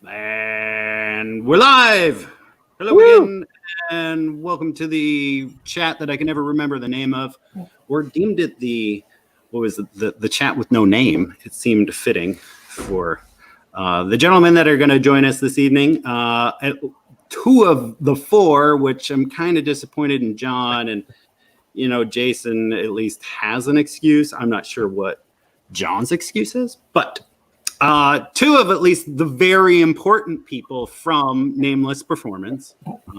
And we're live. Hello again, and welcome to the chat that I can never remember the name of. Or deemed it the chat with no name. It seemed fitting for the gentlemen that are going to join us this evening. Two of the four, which I'm kind of disappointed in John, and Jason at least has an excuse. I'm not sure what John's excuse is, but two of at least the very important people from Nameless Performance,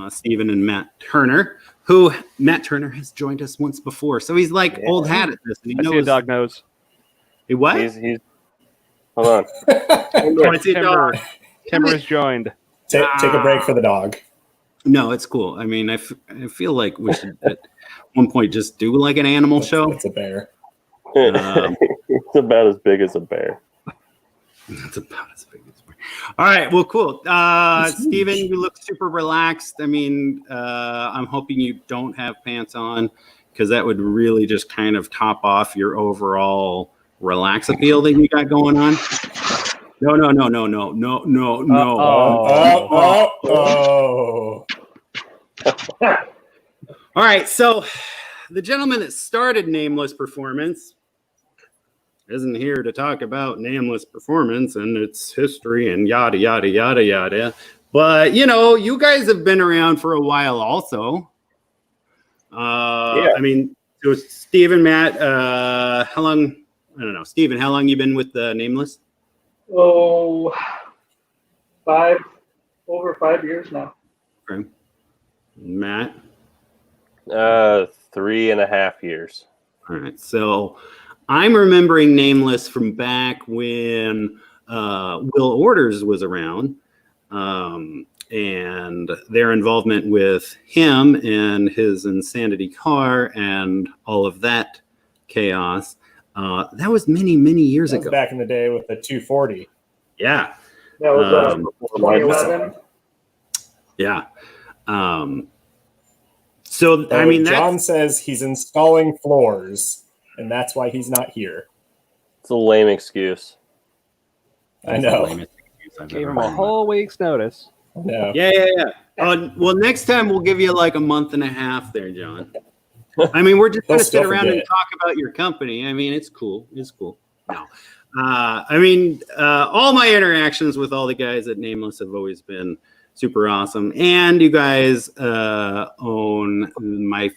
Stephen and Matt Turner, who Matt Turner has joined us once before. So he's like old hat at this. And he knows. See a dog nose. Hey, what? He's hold on. Timber is joined. Take a break for the dog. No, it's cool. I mean, I feel like we should at one point just do like an animal show. It's a bear. It's about as big as a bear. That's about as big as bear. All right, well, cool. Steven, you look super relaxed. I mean, I'm hoping you don't have pants on because that would really just kind of top off your overall relax appeal that you got going on. No. All right, so the gentleman that started Nameless Performance isn't here to talk about Nameless Performance and its history and yada, yada, yada, yada. But, you guys have been around for a while also. I mean, so Stephen, Matt, how long, I don't know. Stephen, how long you been with Nameless? Oh, over 5 years now. Okay. Matt? 3.5 years. All right, so I'm remembering Nameless from back when Will Orders was around, and their involvement with him and his Insanity car and all of that chaos. That was many, many years ago. Back in the day with the 240. Yeah. That was 2011. Yeah. So, I mean, John says he's installing floors. And that's why he's not here. It's a lame excuse. I know. Gave him a whole week's notice. No. Yeah. Well, next time we'll give you like a month and a half there, John. I mean, we're just going to sit around and talk about your company. I mean, it's cool. It's cool. No. I mean, all my interactions with all the guys at Nameless have always been super awesome. And you guys own my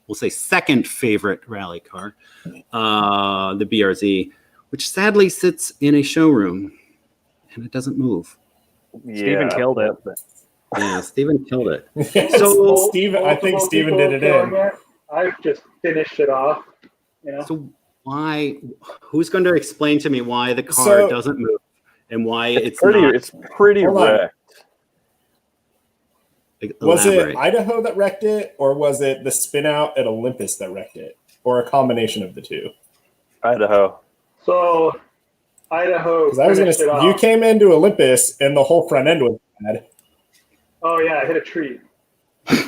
we'll say second favorite rally car, the BRZ, which sadly sits in a showroom and it doesn't move. Yeah. Steven killed it. Yeah, Steven killed it. So Steven, I think Steven did it in. I've just finished it off. So why? Who's going to explain to me why the car doesn't move and why it's pretty? Not? It's pretty wrecked. Was it Idaho that wrecked it, or was it the spin out at Olympus that wrecked it, or a combination of the two? Idaho. So Idaho. Because I was going to say, you came into Olympus and the whole front end was bad. Oh yeah, I hit a tree. All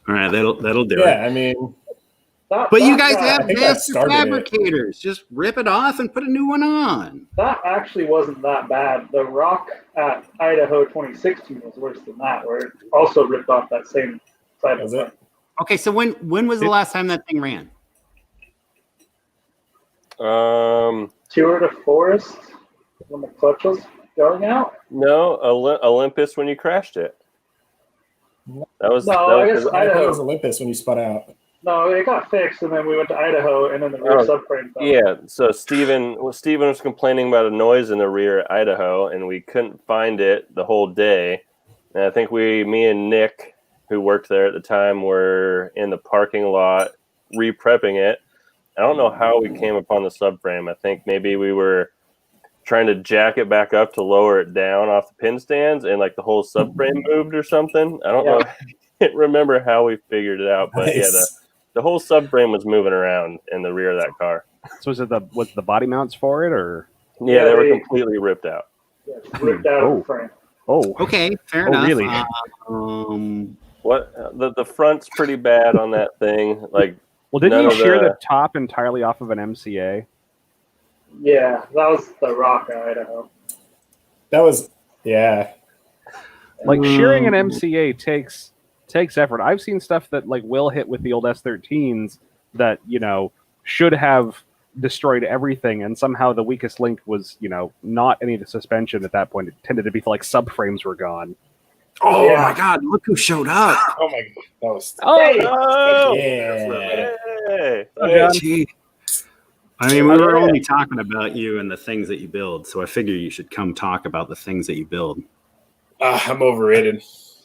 right, that'll do it. Yeah, I mean. But you guys have master fabricators. Just rip it off and put a new one on. That actually wasn't that bad. The rock at Idaho 2016 was worse than that, where it also ripped off that same side of it. Okay, so when was the last time that thing ran? Tour de Forest when the clutch was going out. No, Olympus when you crashed it. That was I guess Idaho was Olympus when you spun out. No, it got fixed, and then we went to Idaho, and then the rear subframe fell. Yeah, so Steven was complaining about a noise in the rear at Idaho, and we couldn't find it the whole day. And I think me and Nick, who worked there at the time, were in the parking lot re-prepping it. I don't know how we came upon the subframe. I think maybe we were trying to jack it back up to lower it down off the pin stands, and like the whole subframe moved or something. I don't know. I can't remember how we figured it out, but yeah, the whole subframe was moving around in the rear of that car. So was the body mounts for it, or? Yeah, they were completely ripped out. Yeah, ripped out of the frame. Oh, okay, fair enough. Really? What the front's pretty bad on that thing. Like, well, didn't you shear the top entirely off of an MCA? Yeah, that was the rock in Idaho. That was Yeah. Like shearing an MCA takes effort. I've seen stuff that like will hit with the old S13s that should have destroyed everything, and somehow the weakest link was not any of the suspension at that point. It tended to be like subframes were gone. Oh Yeah. my God! Look who showed up. Oh my god. That was Oh, yeah. hey. John. Gee. I mean, we were only talking about you and the things that you build, so I figure you should come talk about the things that you build. I'm overrated.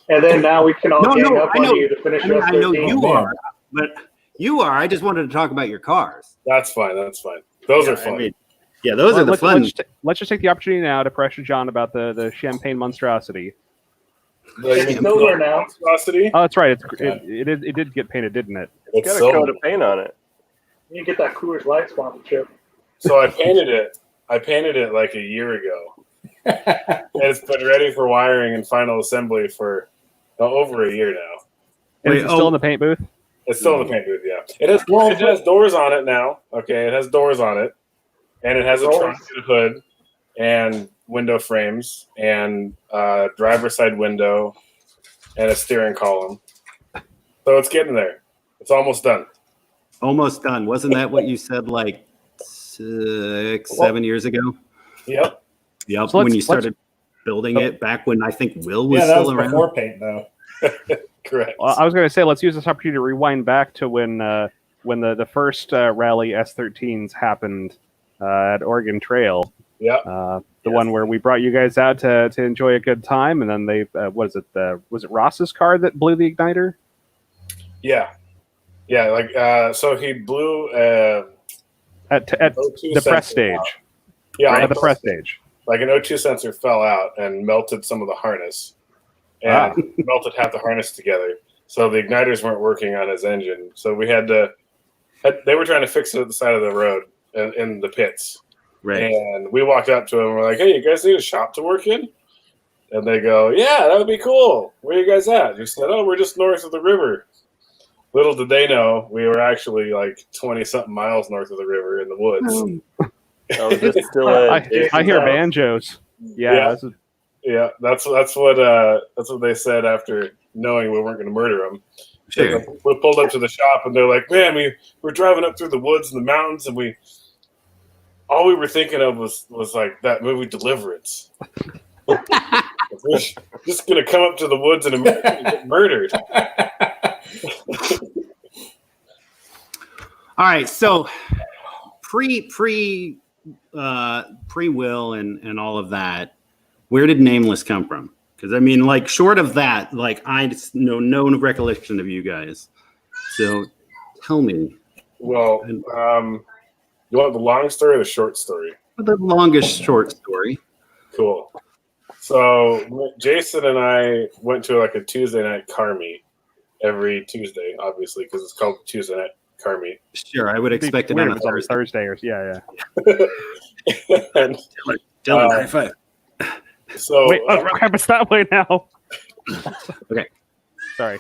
And then now we can all gang up I on know. you to finish I mean, up I know 13. you man. are, but you are. I just wanted to talk about your cars. That's fine. That's fine. Those are fun. I mean, yeah, those are the fun. Let's just take the opportunity now to pressure John about the champagne monstrosity. It's silver now. Monstrosity? Oh, that's right. It did get painted, didn't it? It's got a coat of paint on it. You can get that Coors Light sponsorship. So I painted it like a year ago. And it's been ready for wiring and final assembly for over a year now. And is it still in the paint booth? It's still in the paint booth, yeah. It has doors on it now. Okay, it has doors on it. And it has a trunk and a hood and window frames and driver's side window and a steering column. So it's getting there. It's almost done. Almost done. Wasn't that what you said like 7 years ago? Yep. Yep. So when you started building it back when I think Will was that still was around. before paint, though. Correct. Well, I was going to say, let's use this opportunity to rewind back to when the first rally S13s happened at Oregon Trail. Yep. The one where we brought you guys out to enjoy a good time, and then they was it Ross's car that blew the igniter? Yeah. Like so he blew at the press stage. Yeah, at the press stage. Like an O2 sensor fell out and melted some of the harness, and melted half the harness together. So the igniters weren't working on his engine. So we had to. They were trying to fix it at the side of the road in the pits. Right. And we walked up to them and we're like, "Hey, you guys need a shop to work in?" And they go, "Yeah, that would be cool. Where are you guys at?" We said, "Oh, we're just north of the river." Little did they know we were actually like 20-something miles north of the river in the woods. Oh, is this still I hear banjos. Yeah. That's what they said after knowing we weren't going to murder them. Sure. We pulled up to the shop and they're like, "Man, we're driving up through the woods and the mountains, and all we were thinking of was like that movie Deliverance. We're just gonna come up to the woods and get murdered." All right, so pre Will and all of that, where did Nameless come from? Because I mean, like, short of that, like, I just know no recollection of you guys. So tell me. Well, you want the long story or the short story? The longest short story. Cool. So Jason and I went to like a Tuesday night car meet every Tuesday, obviously, because it's called Tuesday night car meet. Sure, I would expect it on a Thursday or yeah. And, Dylan, high five. So wait, crap, it's that way now. Okay. Sorry.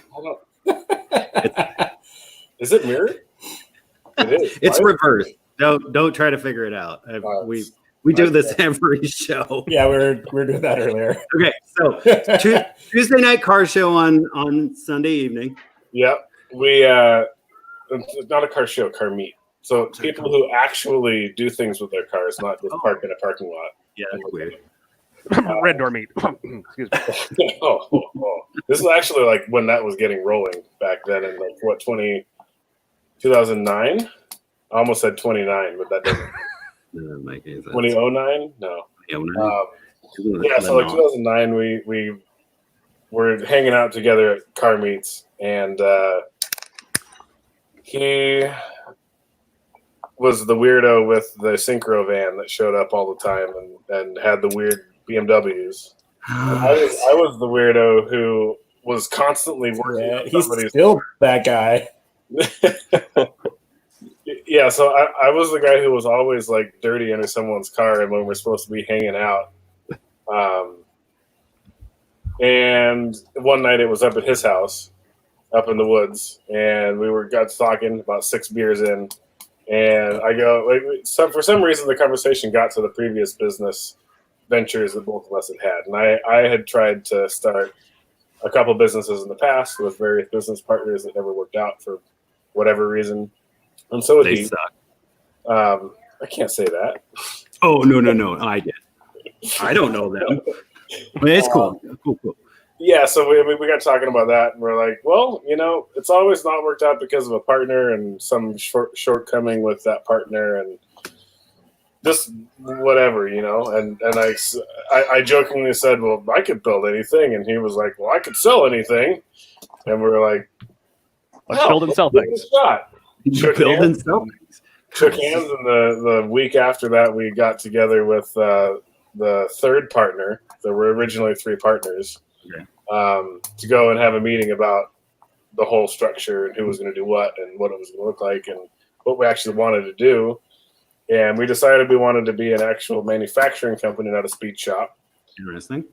Is it mirrored? It is. It's reversed. Don't try to figure it out. We do this every show. Yeah, we were doing that earlier. Okay, so Tuesday night car show on Sunday evening. Yep. We not a car show, car meet. So people who actually do things with their cars, not just park in a parking lot. Yeah, that's weird. Red door meet. Excuse me. This is actually like when that was getting rolling back then in like 2009? I almost said 29, but that doesn't. 2009? No. Yeah, so like 2009, we were hanging out together at car meets, and he was the weirdo with the synchro van that showed up all the time and had the weird BMWs. I was the weirdo who was constantly working on somebody's. He's still that guy. Yeah, so I was the guy who was always like dirty under someone's car, and when we're supposed to be hanging out. And one night it was up at his house, up in the woods, and we got talking about 6 beers in, and I go, for some reason the conversation got to the previous business ventures that both of us had. And I had tried to start a couple businesses in the past with various business partners that never worked out for whatever reason. And so They he. suck. I can't say that. Oh, no. I did. I don't know them. But it's cool. Cool. Yeah, so we got talking about that, and we're like, well, it's always not worked out because of a partner and some shortcoming with that partner, and just whatever, And I jokingly said, well, I could build anything, and he was like, well, I could sell anything, and we were like, let's build and sell things. Build and sell things. Shook hands, and the week after that, we got together with the third partner. There were originally 3 partners. Okay. To go and have a meeting about the whole structure and who was going to do what and what it was going to look like and what we actually wanted to do. And we decided we wanted to be an actual manufacturing company, not a speed shop. Interesting.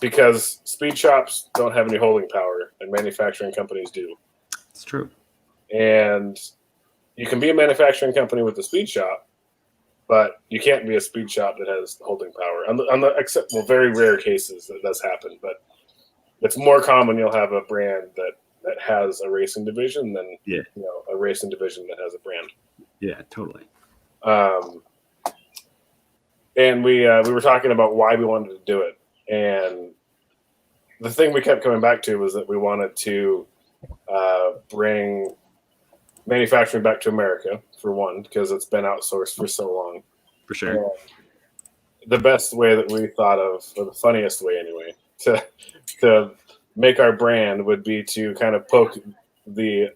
Because speed shops don't have any holding power and manufacturing companies do. It's true. And you can be a manufacturing company with a speed shop, but you can't be a speed shop that has holding power. Except very rare cases that does happen, but it's more common you'll have a brand that has a racing division than a racing division that has a brand. Yeah, totally. And we were talking about why we wanted to do it, and the thing we kept coming back to was that we wanted to bring manufacturing back to America, for one, because it's been outsourced for so long. For sure. The best way that we thought of, or the funniest way anyway, to make our brand would be to kind of poke the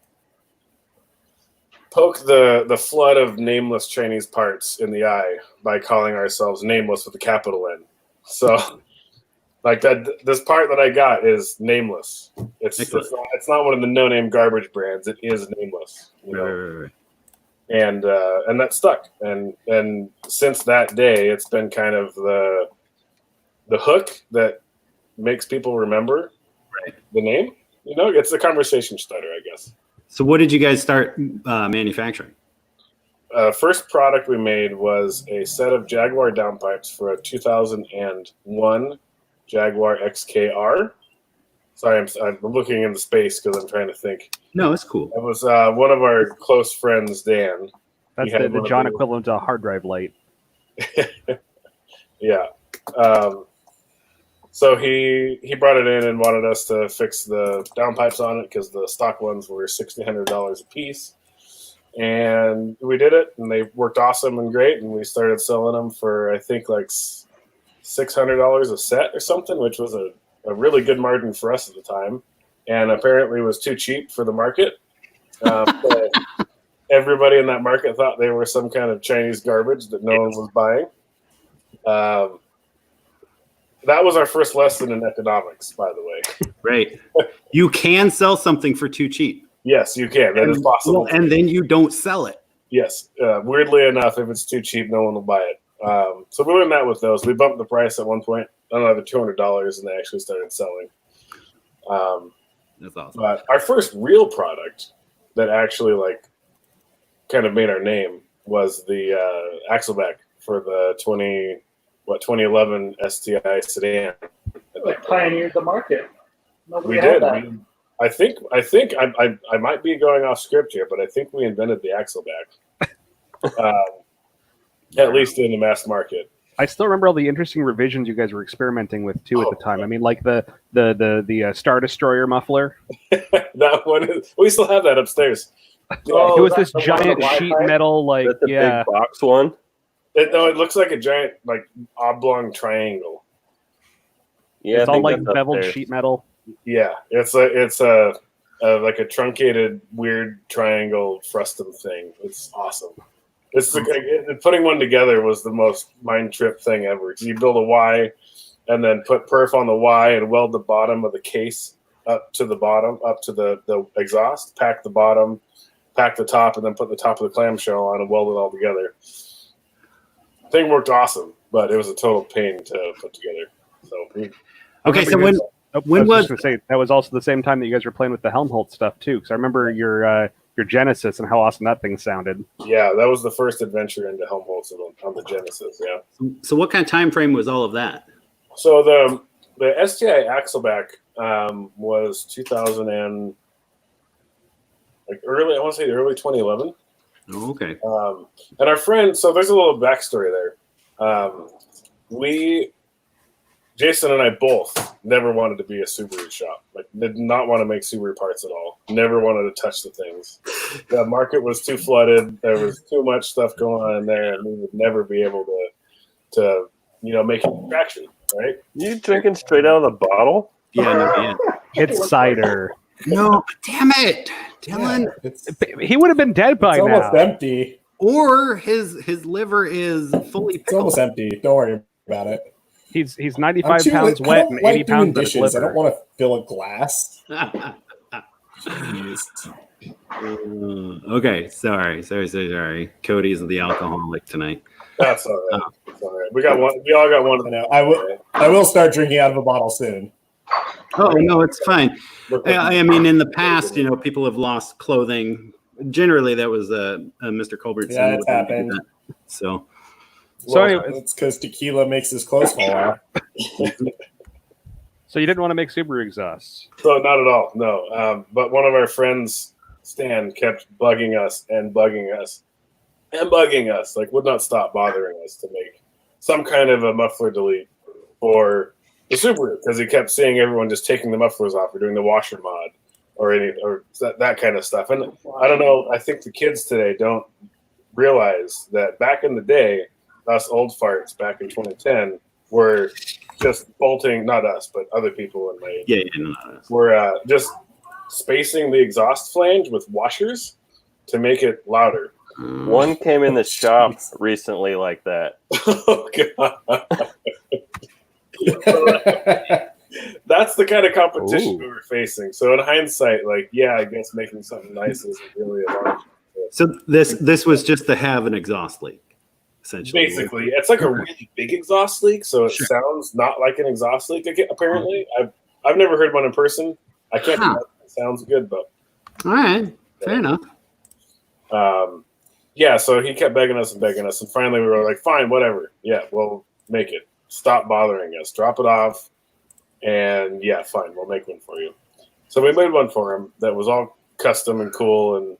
flood of nameless Chinese parts in the eye by calling ourselves Nameless with a capital N. So, like that, this part that I got is Nameless. It's not one of the no-name garbage brands. It is Nameless. Right. And that stuck. And since that day, it's been kind of the hook that makes people remember the name. It's a conversation starter, I guess. So what did you guys start manufacturing? First product we made was a set of Jaguar downpipes for a 2001 Jaguar XKR. Sorry, I'm looking into space because I'm trying to think. No, it's cool. It was one of our close friends, Dan. That's the John equivalent to a hard drive light. Yeah. So he brought it in and wanted us to fix the downpipes on it because the stock ones were $1,600 a piece. And we did it, and they worked awesome and great, and we started selling them for, I think, like $600 a set or something, which was a really good margin for us at the time, and apparently was too cheap for the market. So everybody in that market thought they were some kind of Chinese garbage that no one was buying. That was our first lesson in economics, by the way. Right. You can sell something for too cheap. Yes, you can. That is possible. Well, and then you don't sell it. Yes. Weirdly enough, if it's too cheap, no one will buy it. So we learned that with those. We bumped the price at one point another $200, and they actually started selling. That's awesome. But our first real product that actually kind of made our name was the Axleback for the 2011 STI sedan. Pioneered the market. Nobody We had did. that. I think I might be going off script here, but I think we invented the Axleback. At least in the mass market. I still remember all the interesting revisions you guys were experimenting with too at the time. I mean, like the Star Destroyer muffler. That one we still have that upstairs. It was this giant sheet metal, big box one. It looks like a giant oblong triangle. Yeah, it's all beveled sheet metal. Yeah, it's a truncated weird triangle frustum thing. It's awesome. It's putting one together was the most mind trip thing ever. So you build a Y, and then put perf on the Y and weld the bottom of the case up to the bottom, up to the exhaust. Pack the bottom, pack the top, and then put the top of the clamshell on and weld it all together. Thing worked awesome, but it was a total pain to put together. So okay, so when was that was also the same time that you guys were playing with the Helmholtz stuff too? Because I remember your Genesis and how awesome that thing sounded. Yeah, that was the first adventure into Helmholtz on the Genesis. Yeah. So what kind of time frame was all of that? So the STI Axleback was 2000 and early. I want to say early 2011. Oh, okay. And our friend. So there's a little backstory there. Jason and I both never wanted to be a Subaru shop. Like, did not want to make Subaru parts at all. Never wanted to touch the things. The market was too flooded. There was too much stuff going on in there, and we would never be able to make any traction. Right? You drinking straight out of the bottle? Yeah, no, yeah. It's cider. No, damn it, Dylan. Yeah, He would have been dead by it's now. almost empty. Or his liver is fully It's almost pickled. empty. Don't worry about it. He's I'm 95 too- pounds I wet don't and like 80 doing pounds of his dishes. I liver. don't want to fill a glass. Jeez. Okay, sorry. Cody's the alcoholic tonight. That's all right. That's all right. We all got one. I know. I will start drinking out of a bottle soon. Oh no, it's fine. I mean, in the past, people have lost clothing. Generally, that was Mr. Culbertson. Yeah, it's happened. So, So It's because tequila makes his clothes fall off. So you didn't want to make Subaru exhausts. So not at all, no. But one of our friends, Stan, kept bugging us, like would not stop bothering us to make some kind of a muffler delete for the Subaru, because he kept seeing everyone just taking the mufflers off or doing the washer mod or that kind of stuff. And I don't know, I think the kids today don't realize that back in the day, us old farts back in 2010 were just bolting, not us, but other people in my age. yeah, no. We're just spacing the exhaust flange with washers to make it louder. One came in the shop recently like that. Oh, God. That's the kind of competition we were facing. So in hindsight, I guess making something nice isn't really a large. So this was just to have an exhaust leak, essentially. Basically, it's like a really big exhaust leak, so it sounds not like an exhaust leak. Apparently, I've never heard one in person. I can't. It sounds good, but All right, fair enough. Yeah. So he kept begging us, and finally we were like, "Fine, whatever. Yeah, we'll make it. Stop bothering us. Drop it off, and yeah, fine, we'll make one for you." So we made one for him that was all custom and cool and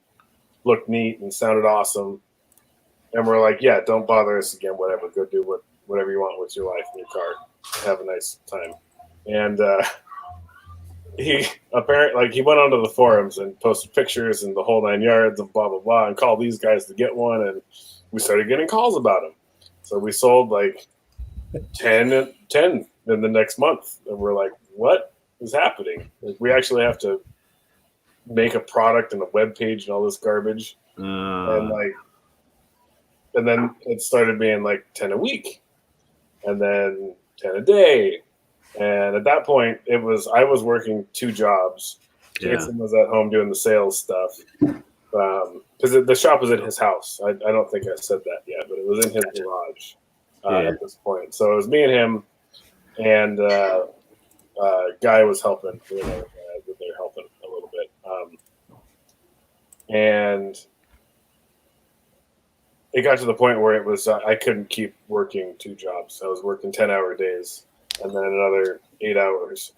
looked neat and sounded awesome. And we're like, yeah, don't bother us again, whatever. Go do whatever you want with your life and your car. Have a nice time. And he apparently, he went onto the forums and posted pictures and the whole 9 yards and blah, blah, blah, and called these guys to get one. And we started getting calls about him. So we sold 10 in the next month. And we're like, what is happening? We actually have to make a product and a web page and all this garbage. And then it started being 10 a week, and then 10 a day. And at that point, I was working 2 jobs. Jason was at home doing the sales stuff. Because the shop was at his house. I don't think I said that yet, but it was in his garage at this point. So it was me and him, and Guy was helping. They're helping a little bit. And it got to the point where it was I couldn't keep working 2 jobs. I was working 10-hour days and then another 8 hours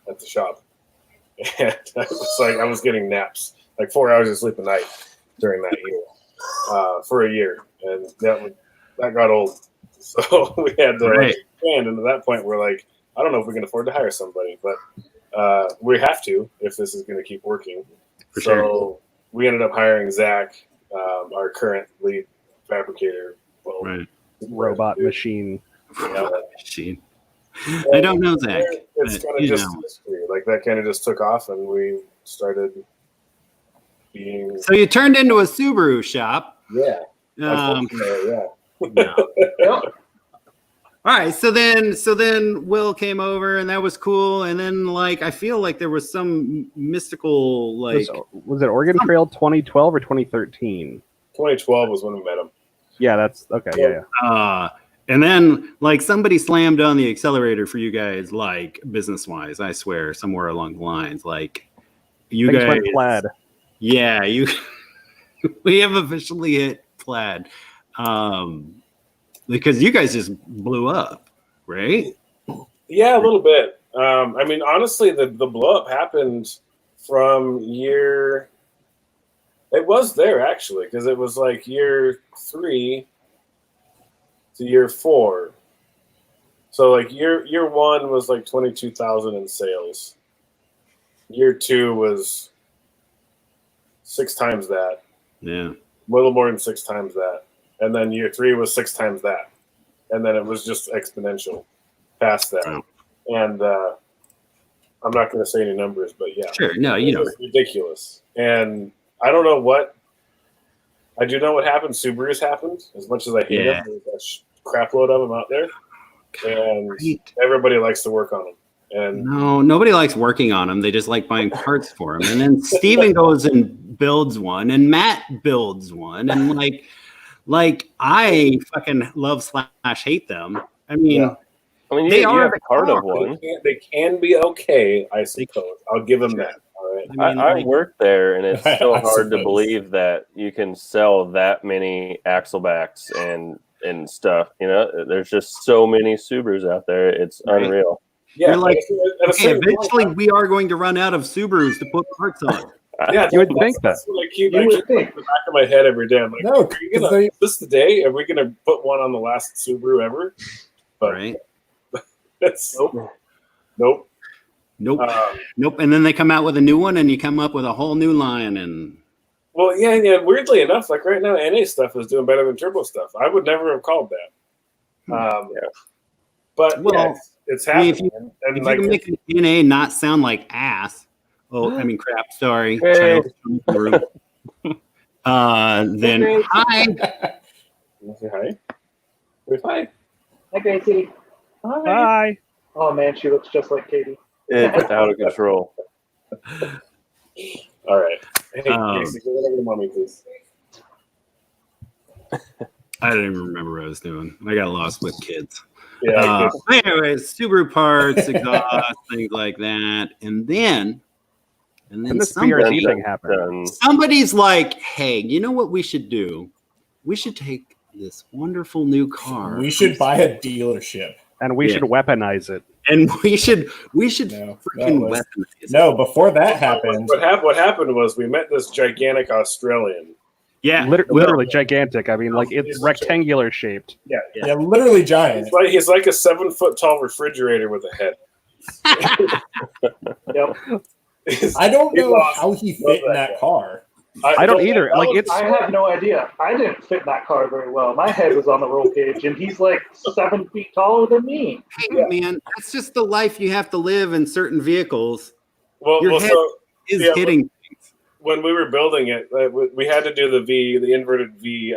at the shop. And I was getting naps, 4 hours of sleep a night during that year for a year, and that got old. So we had to expand. And at that point, we're like, I don't know if we can afford to hire somebody, but we have to if this is going to keep working. So we ended up hiring Zach, our current lead fabricator. Robot machine. Machine. I don't know Zach. It's kind of just history. That kind of just took off, and we started being. So you turned into a Subaru shop. Yeah. No. Yep. All right, so then Will came over, and that was cool. And then I feel like there was some mystical was it Oregon Trail 2012 or 2013? 2012 was when we met him. Yeah, that's okay. Yeah. And then somebody slammed on the accelerator for you guys, business wise. I swear, somewhere along the lines, you Things guys went plaid. Yeah, we have officially hit plaid. Because you guys just blew up, right? Yeah, a little bit. I mean, honestly, the blow up happened from year. It was there actually because it was like year 3 to year 4. So like year 1 was like 22,000 in sales. Year 2 was 6 times that. Yeah. A little more than 6 times that. And then year 3 was 6 times that. And then it was just exponential past that. Wow. And I'm not going to say any numbers, but yeah. Sure. No, you know. It was ridiculous. And I don't know what. I do know what happened. Subarus happened. As much as I hate them, there's a crap load of them out there. And everybody likes to work on them. And no, nobody likes working on them. They just like buying parts for them. And then Steven goes and builds one, and Matt builds one, and like I fucking love / hate them. I mean, they are part of one. They can be okay, I suppose. I'll give them that. All right. I work there, and it's so hard to believe that you can sell that many axlebacks and stuff. You know, there's just so many Subarus out there. It's unreal. Yeah, you're like, okay, eventually we are going to run out of Subarus to put parts on. Yeah, you would think that. That's what I keep in the back of my head every day. I'm like, no, is this the day? Are we going to put one on the last Subaru ever? But right. That's nope. And then they come out with a new one, and you come up with a whole new line. And well, yeah. Weirdly enough, like right now, NA stuff is doing better than turbo stuff. I would never have called that. But it's happening. If you can make an NA not sound like ass. Oh, I mean crap. Sorry. Hey. Then hi. Hi. Hi. Hi, Gracie. Hi. Oh man, she looks just like Katie. It's out of control. All right. Hey, Casey, go over to mommy, please. I didn't even remember what I was doing. I got lost with kids. Yeah. Anyways, Subaru parts, exhaust, things like that, and then this BRT thing happened. Somebody's like, "Hey, you know what we should do? We should take this wonderful new car. We should buy a dealership, and we should weaponize it. And we should freaking weaponize it." No, before that happened, what happened was we met this gigantic Australian. Yeah, literally gigantic. I mean, like it's rectangular shaped. Yeah, literally giant. He's like a 7 foot tall refrigerator with a head. Yep. I don't know how he fit in that car. I don't either. I have no idea. I didn't fit in that car very well. My head was on the roll cage, and he's like 7 feet taller than me. Hey, man, that's just the life you have to live in certain vehicles. Your head is hitting things. When we were building it, we had to do the inverted V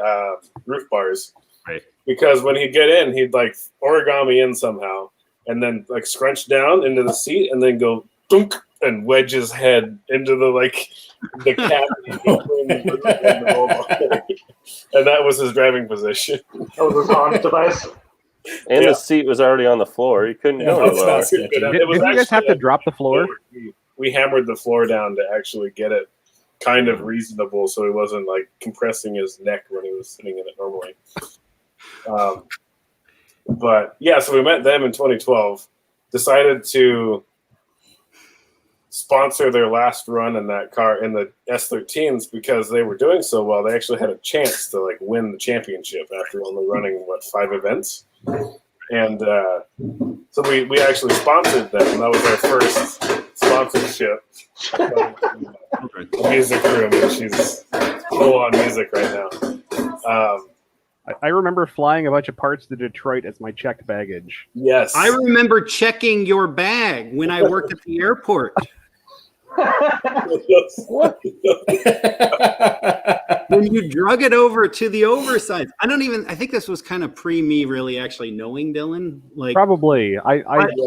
roof bars, right? Because when he'd get in, he'd like origami in somehow, and then like scrunch down into the seat, and then go dunk and wedge his head into the cavity between the roll bar. And that was his driving position. That was his arm device. And the seat was already on the floor. You couldn't go anywhere. Did you guys have to drop the floor? We hammered the floor down to actually get it kind of reasonable, so he wasn't like compressing his neck when he was sitting in it normally. But yeah, so we met them in 2012. Decided to sponsor their last run in that car in the S13s because they were doing so well. They actually had a chance to like win the championship after only running 5 events. And so we actually sponsored them. That was our first sponsorship. Music room. She's full on music right now. I remember flying a bunch of parts to Detroit as my checked baggage. Yes. I remember checking your bag when I worked at the airport. What? When you drug it over to the oversize. I think this was kind of pre me really actually knowing Dylan. Like probably. I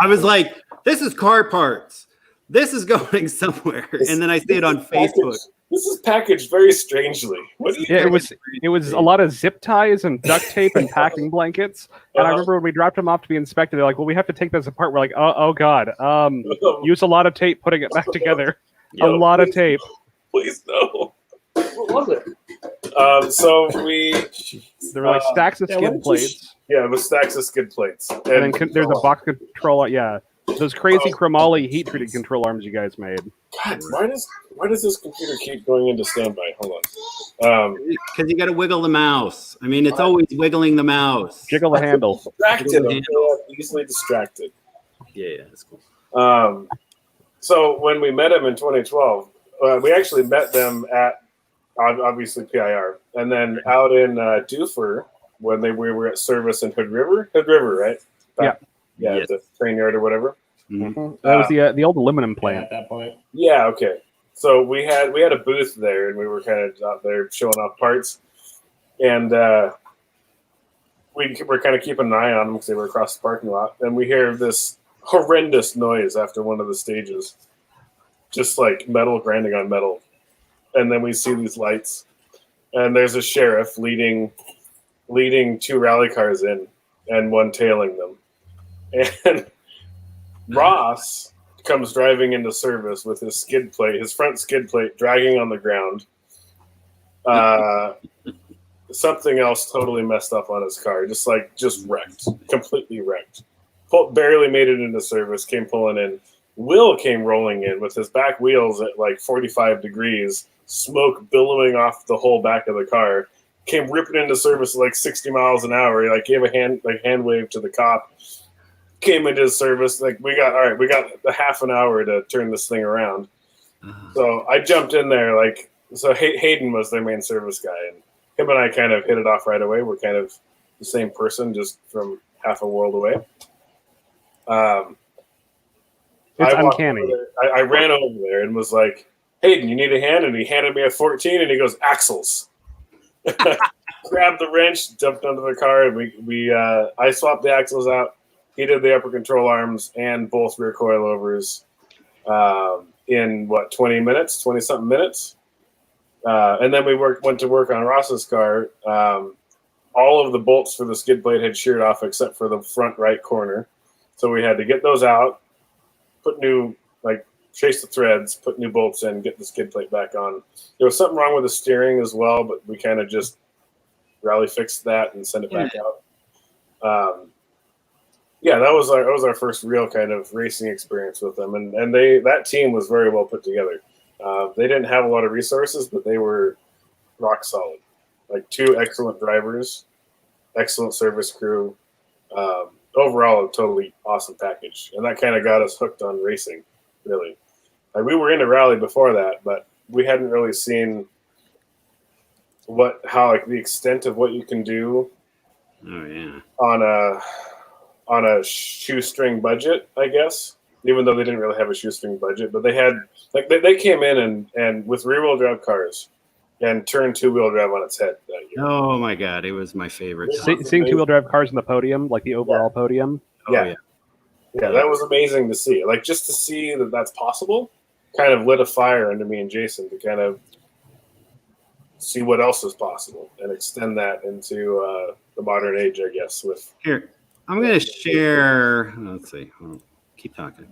was like, this is car parts. This is going somewhere. And then I see it on Facebook. This is packaged very strangely. What do you it was a lot of zip ties and duct tape and packing blankets. And I remember when we dropped them off to be inspected, they're like, well, we have to take this apart. We're like, oh God. Use a lot of tape putting it back together. A lot of tape. Please no. What was it? So we There were like stacks of yeah, skid what plates, yeah, with stacks of skid plates, and then there's a box control. Yeah, those crazy chromoly heat treated control arms you guys made. God, why does this computer keep going into standby? Hold on. Because you got to wiggle the mouse. I mean, it's always wiggling the mouse. Jiggle the handle. Distracted. I'm easily distracted. Yeah, that's cool. So when we met him in 2012, we actually met them at obviously PIR, and then out in Duffer when we were at service in Hood River, right? Yeah, Yes. at the train yard or whatever. Mhm. That was the old aluminum Yeah, plant. at that point. Yeah, okay. So we had a booth there, and we were kind of out there showing off parts, and we were kind of keeping an eye on them because they were across the parking lot, and we hear this horrendous noise after one of the stages, just like metal grinding on metal, and then we see these lights, and there's a sheriff leading 2 rally cars in, and one tailing them, and Ross comes driving into service with his front skid plate dragging on the ground. Something else totally messed up on his car, just wrecked, completely wrecked. Barely made it into service, came pulling in. Will came rolling in with his back wheels at like 45 degrees, smoke billowing off the whole back of the car. Came ripping into service at like 60 miles an hour. He like gave a hand wave to the cop. Came into service like we got a half an hour to turn this thing around. So I jumped in there so Hayden was their main service guy, and him and I kind of hit it off right away. We're kind of the same person, just from half a world away. It's uncanny. I ran over there and was like, Hayden, you need a hand? And he handed me a 14, and he goes, axles. Grabbed the wrench, jumped under the car, and I swapped the axles out. He did the upper control arms and both rear coilovers in 20-something minutes. And then we went to work on Ross's car. All of the bolts for the skid plate had sheared off except for the front right corner. So we had to get those out, chase the threads, put new bolts in, get the skid plate back on. There was something wrong with the steering as well, but we kind of just rally fixed that and sent it back out. That was our first real kind of racing experience with them, and that team was very well put together. They didn't have a lot of resources, but they were rock solid. Like 2 excellent drivers, excellent service crew. Overall, a totally awesome package, and that kind of got us hooked on racing. Really, we were into rally before that, but we hadn't really seen the extent of what you can do. Oh yeah. On a shoestring budget, I guess. Even though they didn't really have a shoestring budget, but they had they came in and with rear-wheel drive cars and turned 2-wheel drive on its head that year. Oh my god, it was my favorite. Seeing 2-wheel drive cars on the podium, like the overall podium. Oh yeah. Yeah, that was amazing to see. Like, just to see that that's possible kind of lit a fire under me and Jason to kind of see what else is possible and extend that into the modern age, I guess. Here, I'm going to share. Let's see. Keep talking.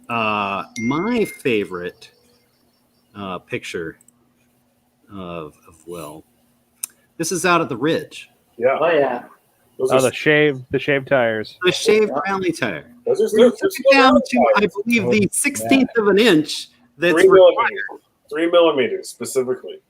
My favorite picture of Will. This is out at the Ridge. Yeah. Oh yeah. The shaved tires. The shaved rally tire. Those are We're still down to, I believe, the 16th of an inch. That's 3 required. millimeters. 3 millimeters specifically.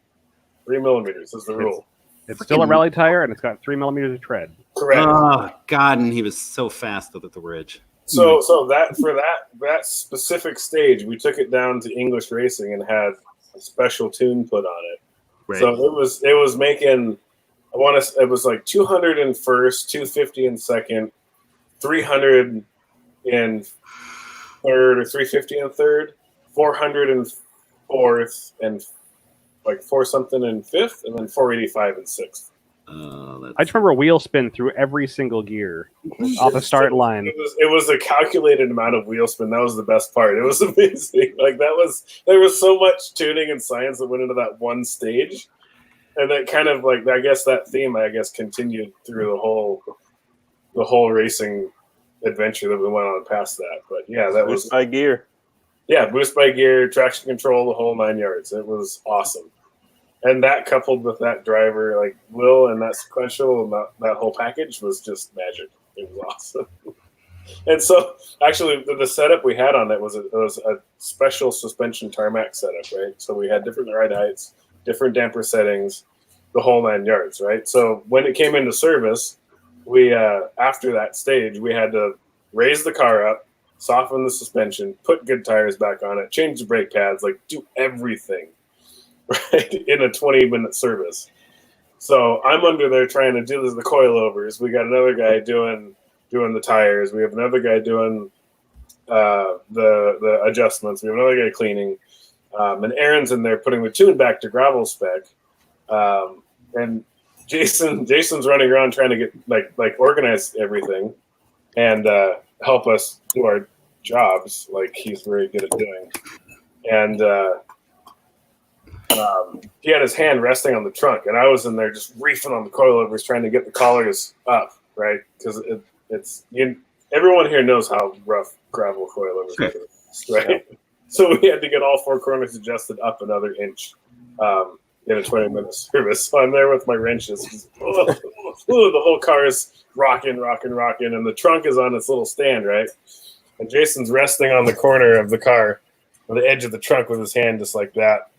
3 millimeters is the rule. It's still a rally tire, and it's got 3 millimeters of tread. Correct. Oh God, and he was so fast up at the Ridge. So that for that specific stage, we took it down to English Racing and had a special tune put on it. Right. So it was making. It was like 200 in first, 250 in second, 300 in third, or 350 in third, 400 in fourth, and like 4 something in fifth, and then 485 in sixth. I just remember a wheel spin through every single gear off the start line. It was a calculated amount of wheel spin. That was the best part. It was amazing. There was so much tuning and science that went into that one stage. And that kind of I guess that theme continued through the whole racing adventure that we went on past that. But yeah, that was by gear. Yeah, boost by gear, traction control, the whole 9 yards. It was awesome. And that coupled with that driver, like Will, and that sequential, and that whole package was just magic. It was awesome. And so, actually, the setup we had on it was a special suspension tarmac setup, right? So we had different ride heights, different damper settings, the whole 9 yards, right? So when it came into service, we after that stage, we had to raise the car up, soften the suspension, put good tires back on it, change the brake pads, like do everything, right, in a 20-minute service. So I'm under there trying to do the coilovers. We got another guy doing the tires. We have another guy doing the adjustments. We have another guy cleaning. And Aaron's in there putting the tune back to gravel spec. And Jason's running around trying to get like organize everything and help us do our jobs like he's very good at doing. And he had his hand resting on the trunk, and I was in there just reefing on the coilovers trying to get the collars up, right? Because everyone here knows how rough gravel coilovers are, right? So we had to get all 4 corners adjusted up another inch in a 20-minute service. So I'm there with my wrenches. The whole car is rocking, and the trunk is on its little stand, right? And Jason's resting on the corner of the car, on the edge of the trunk with his hand just like that,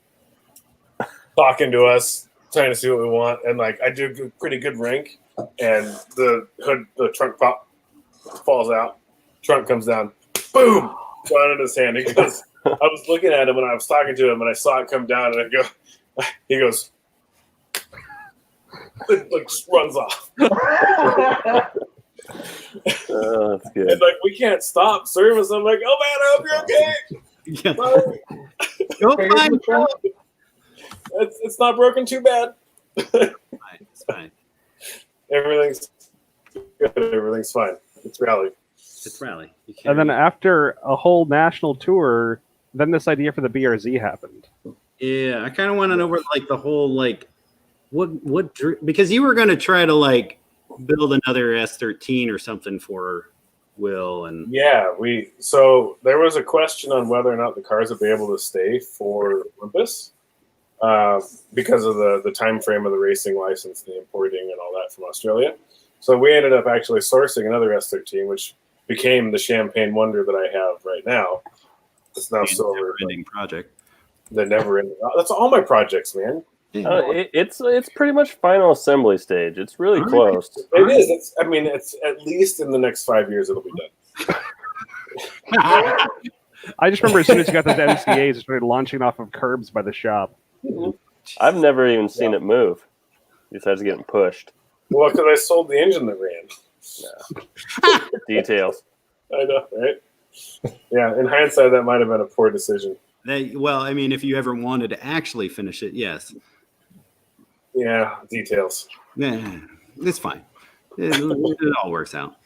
talking to us, trying to see what we want. And like I do a pretty good rank, and the hood, the trunk pop falls out, trunk comes down, boom, down in his hand. He goes, I was looking at him when I was talking to him, and I saw it come down, and he goes, it like just runs off. Oh, that's good. And like we can't stop service. I'm like, oh man, I hope you're okay. Go find It's not broken too bad. It's fine. Everything's good. Everything's fine. It's rally. It's rally. And then after a whole national tour, then this idea for the BRZ happened. Yeah, I kind of want to know where like the whole like what because you were going to try to like build another S13 or something for Will and Yeah, so there was a question on whether or not the cars would be able to stay for Olympus because of the time frame of the racing license, the importing and all that from Australia. So we ended up actually sourcing another S13, which became the Champagne Wonder that I have right now. It's now silver. never-ending project. The never-ending. That's all my projects, man. It's pretty much final assembly stage. It's really close. It is. It's at least in the next 5 years it'll be done. I just remember as soon as you got those MCAs, it started launching off of curbs by the shop. I've never even seen it move, besides getting pushed. Well, because I sold the engine that ran. Details. I know, right? Yeah, in hindsight, that might have been a poor decision. Well, I mean, if you ever wanted to actually finish it, yes. Yeah, details. Yeah, it's fine. It all works out.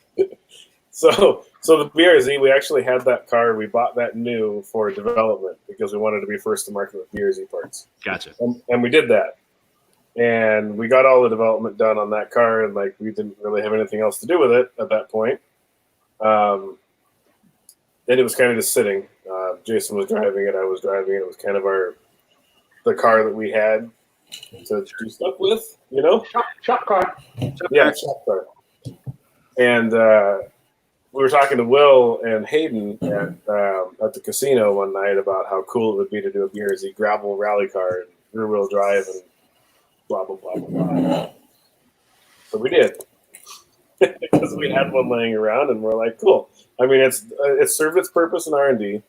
So the BRZ, we actually had that car. We bought that new for development because we wanted to be first to market with BRZ parts. Gotcha. And we did that. And we got all the development done on that car, and like we didn't really have anything else to do with it at that point. And it was kind of just sitting. Jason was driving it. I was driving it. It was kind of the car that we had to do stuff with, you know? Shop car. Yeah, shop car. And we were talking to Will and Hayden at the casino one night about how cool it would be to do a BRZ gravel rally car and rear-wheel drive and blah, blah, blah, blah, blah. So we did. Because we had one laying around, and we're like, cool. I mean, it's served its purpose in R&D.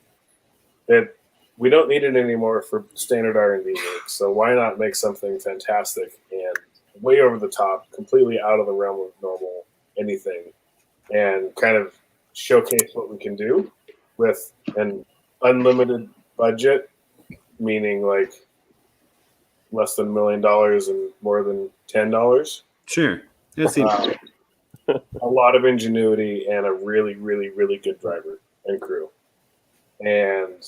We don't need it anymore for standard R&D work, so why not make something fantastic and way over the top, completely out of the realm of normal anything, and kind of showcase what we can do with an unlimited budget, meaning like less than $1 million and more than $10. Sure. That seems a lot of ingenuity and a really, really, really good driver and crew. And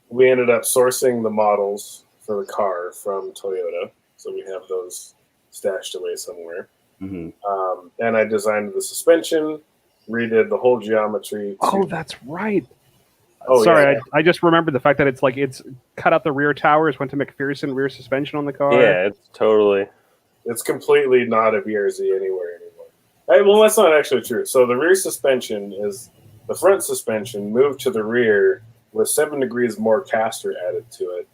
we ended up sourcing the models for the car from Toyota. So we have those stashed away somewhere. Mm-hmm. And I designed the suspension, redid the whole geometry. Oh, that's right. Oh, Sorry, yeah. I just remembered the fact that it's cut out the rear towers, went to McPherson rear suspension on the car. Yeah, it's totally. It's completely not a BRZ anywhere anymore. Well, that's not actually true. So the rear suspension is the front suspension moved to the rear with 7 degrees more caster added to it,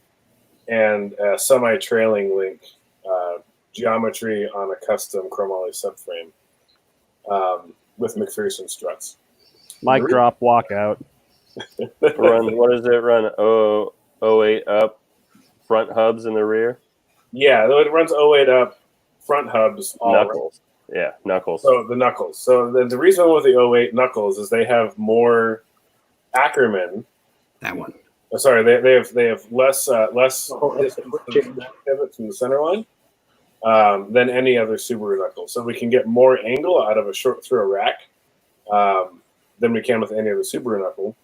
and a semi-trailing link geometry on a custom chromoly subframe with McPherson struts. Mic drop, walkout. Run. What does it run? 08 up, front hubs in the rear. Yeah, it runs 08 up, front hubs, all Knuckles. Yeah, knuckles. So the knuckles. So the reason with the 08 knuckles is they have more Ackerman. That one. Sorry, they have less pivot from the center line than any other Subaru knuckle. So we can get more angle out of a short throw rack than we can with any other Subaru knuckle.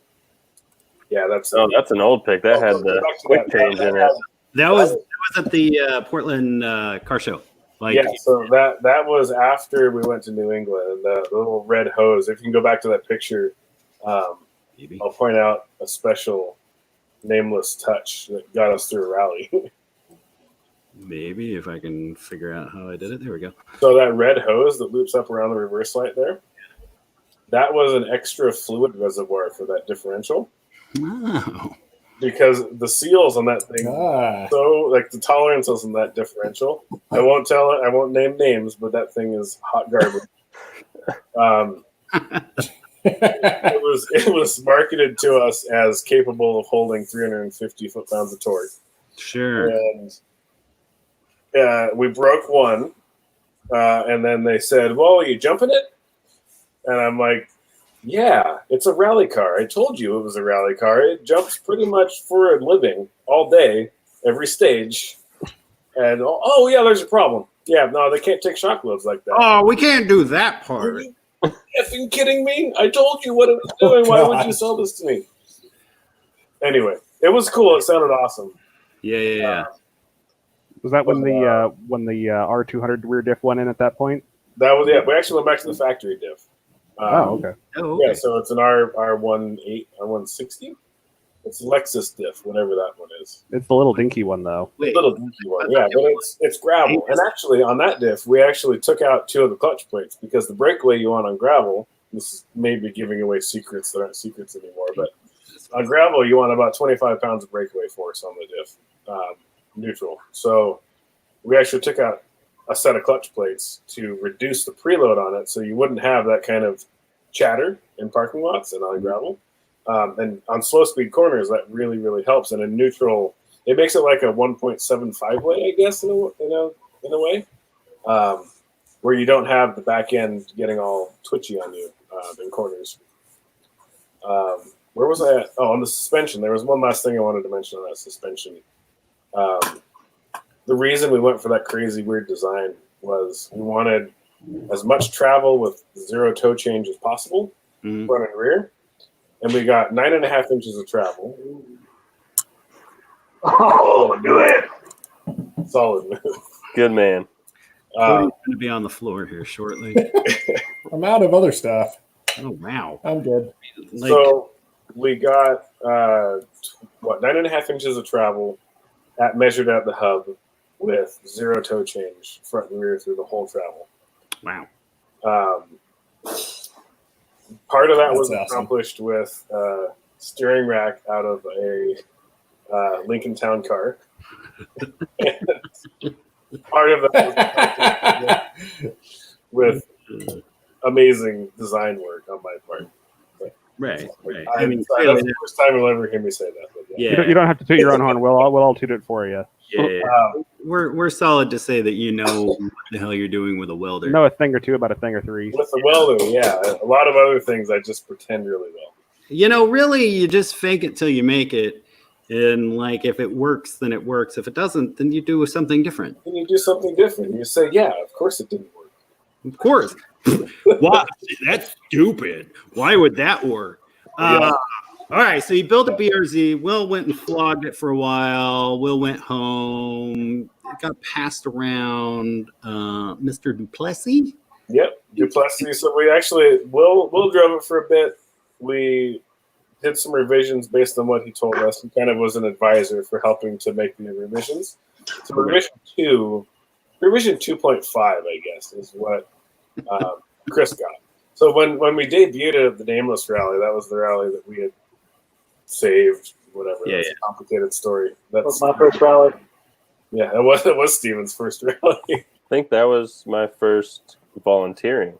Yeah, that's an old pick. That had the quick change in it. That was at the Portland car show. So that was after we went to New England. The little red hose. If you can go back to that picture, maybe I'll point out a special nameless touch that got us through a rally. Maybe if I can figure out how I did it. There we go. So that red hose that loops up around the reverse light there, that was an extra fluid reservoir for that differential. Oh. Because the seals on that thing, so like the tolerances on that differential, I won't name names, but that thing is hot garbage. It was marketed to us as capable of holding 350 foot-pounds of torque. Sure. And we broke one, and then they said, "Well, are you jumping it?" And I'm like, "Yeah, it's a rally car. I told you it was a rally car. It jumps pretty much for a living all day, every stage." And oh yeah, there's a problem. Yeah, no, they can't take shock loads like that. Oh, we can't do that part. Are you effing kidding me? I told you what it was doing. Why would you sell this to me? Anyway, it was cool. It sounded awesome. Yeah. Was that when the R200 rear diff went in at that point? That was We actually went back to the factory diff. Okay. Yeah, so it's an R18, R160. It's Lexus diff, whatever that one is. It's the little dinky one, though. The little dinky one, yeah, but it's gravel. And actually, on that diff, we actually took out 2 of the clutch plates because the breakaway you want on gravel, this is maybe giving away secrets that aren't secrets anymore, but on gravel, you want about 25 pounds of breakaway force on the diff, neutral. So we actually took out a set of clutch plates to reduce the preload on it so you wouldn't have that kind of chatter in parking lots and on gravel. And on slow speed corners, that really, really helps. And in neutral, it makes it like a 1.75 way, I guess, in a way, where you don't have the back end getting all twitchy on you in corners. Where was I at? Oh, on the suspension. There was one last thing I wanted to mention on that suspension. The reason we went for that crazy weird design was we wanted as much travel with 0 toe change as possible, front and rear. And we got 9.5 inches of travel. Oh, do it! Solid move. Good man. Cody's going to be on the floor here shortly. I'm out of other stuff. Oh, wow. I'm good. So we got 9.5 inches of travel measured at the hub with 0 toe change front and rear through the whole travel. Wow. Part of that That's was awesome. accomplished with steering rack out of a Lincoln Town car. Part of that was with amazing design work on my part. Right. I mean, that's the first time you'll ever hear me say that. But Yeah. You don't have to toot your own horn. We'll all toot it for you. Yeah. We're solid to say that you know what the hell you're doing with a welder. Know a thing or two about a thing or three. with the welder, yeah. A lot of other things I just pretend really well. Really, you just fake it till you make it. And like, if it works, then it works. If it doesn't, then you do something different. Then you do something different. You say, yeah, of course it didn't work. Of course. Why? That's stupid. Why would that work? Yeah. All right, so you built a BRZ. Will went and flogged it for a while. Will went home. It got passed around Mr. Duplessis. Yep, Duplessis. So we actually, Will drove it for a bit. We did some revisions based on what he told us. He kind of was an advisor for helping to make the revisions. So revision 2.5, I guess, is what Chris got. So when we debuted it at the Nameless rally, that was the rally that we had saved, whatever. Yeah, That's a complicated story. That's my first rally. Yeah, it was Steven's first rally. I think that was my first volunteering.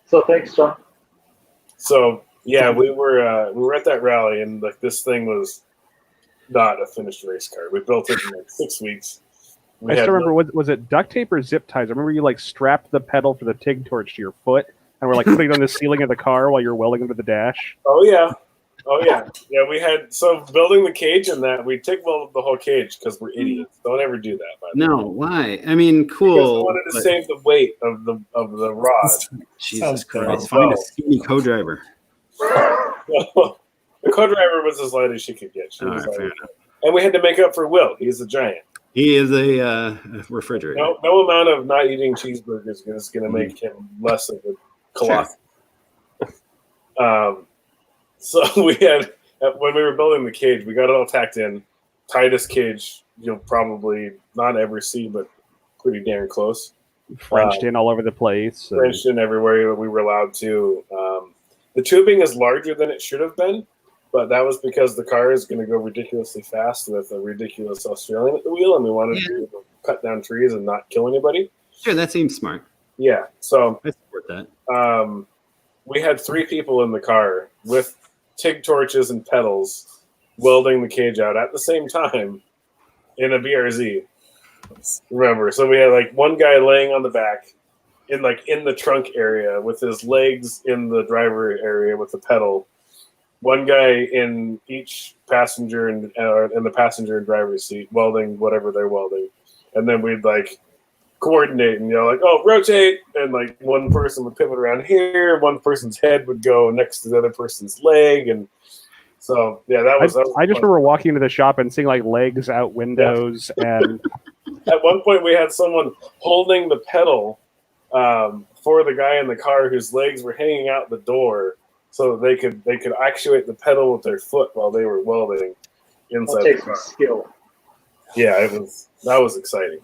So thanks, John. So yeah, we were at that rally, and like this thing was not a finished race car. We built it in like 6 weeks. I still remember, was it duct tape or zip ties? I remember you like strapped the pedal for the TIG torch to your foot, and we're like putting it on the ceiling of the car while you're welding into the dash. Oh yeah. Yeah, we had building the cage and that we TIG welded the whole cage because we're idiots. Don't ever do that. By the way. No, why? I mean, cool. Because I wanted to save the weight of the rod. Jesus Christ! terrible. Find a skinny co-driver. The co-driver was as light as she could get. She All was right, fair light. enough. And we had to make up for Will. He's a giant. He is a refrigerator. No amount of not eating cheeseburgers is going to make him less of a colossus. So we had, when we were building the cage, we got it all tacked in. Tightest cage you'll probably not ever see, but pretty darn close. Frenched in all over the place. Frenched in everywhere we were allowed to. The tubing is larger than it should have been, but that was because the car is going to go ridiculously fast with a ridiculous Australian at the wheel, and we wanted to cut down trees and not kill anybody. Sure, that seems smart. Yeah, so I support that. we had 3 people in the car with TIG torches and pedals welding the cage out at the same time in a BRZ. Remember, so we had like one guy laying on the back in the trunk area with his legs in the driver area with the pedal. One guy in each passenger and in the passenger and driver's seat welding whatever they're welding, and then we'd like coordinate and like, oh, rotate, and like one person would pivot around here, one person's head would go next to the other person's leg, and so yeah, that was I just remember walking into the shop and seeing like legs out windows, and at one point we had someone holding the pedal for the guy in the car whose legs were hanging out the door, so they could actuate the pedal with their foot while they were welding inside the car. Skill. Yeah, that was exciting.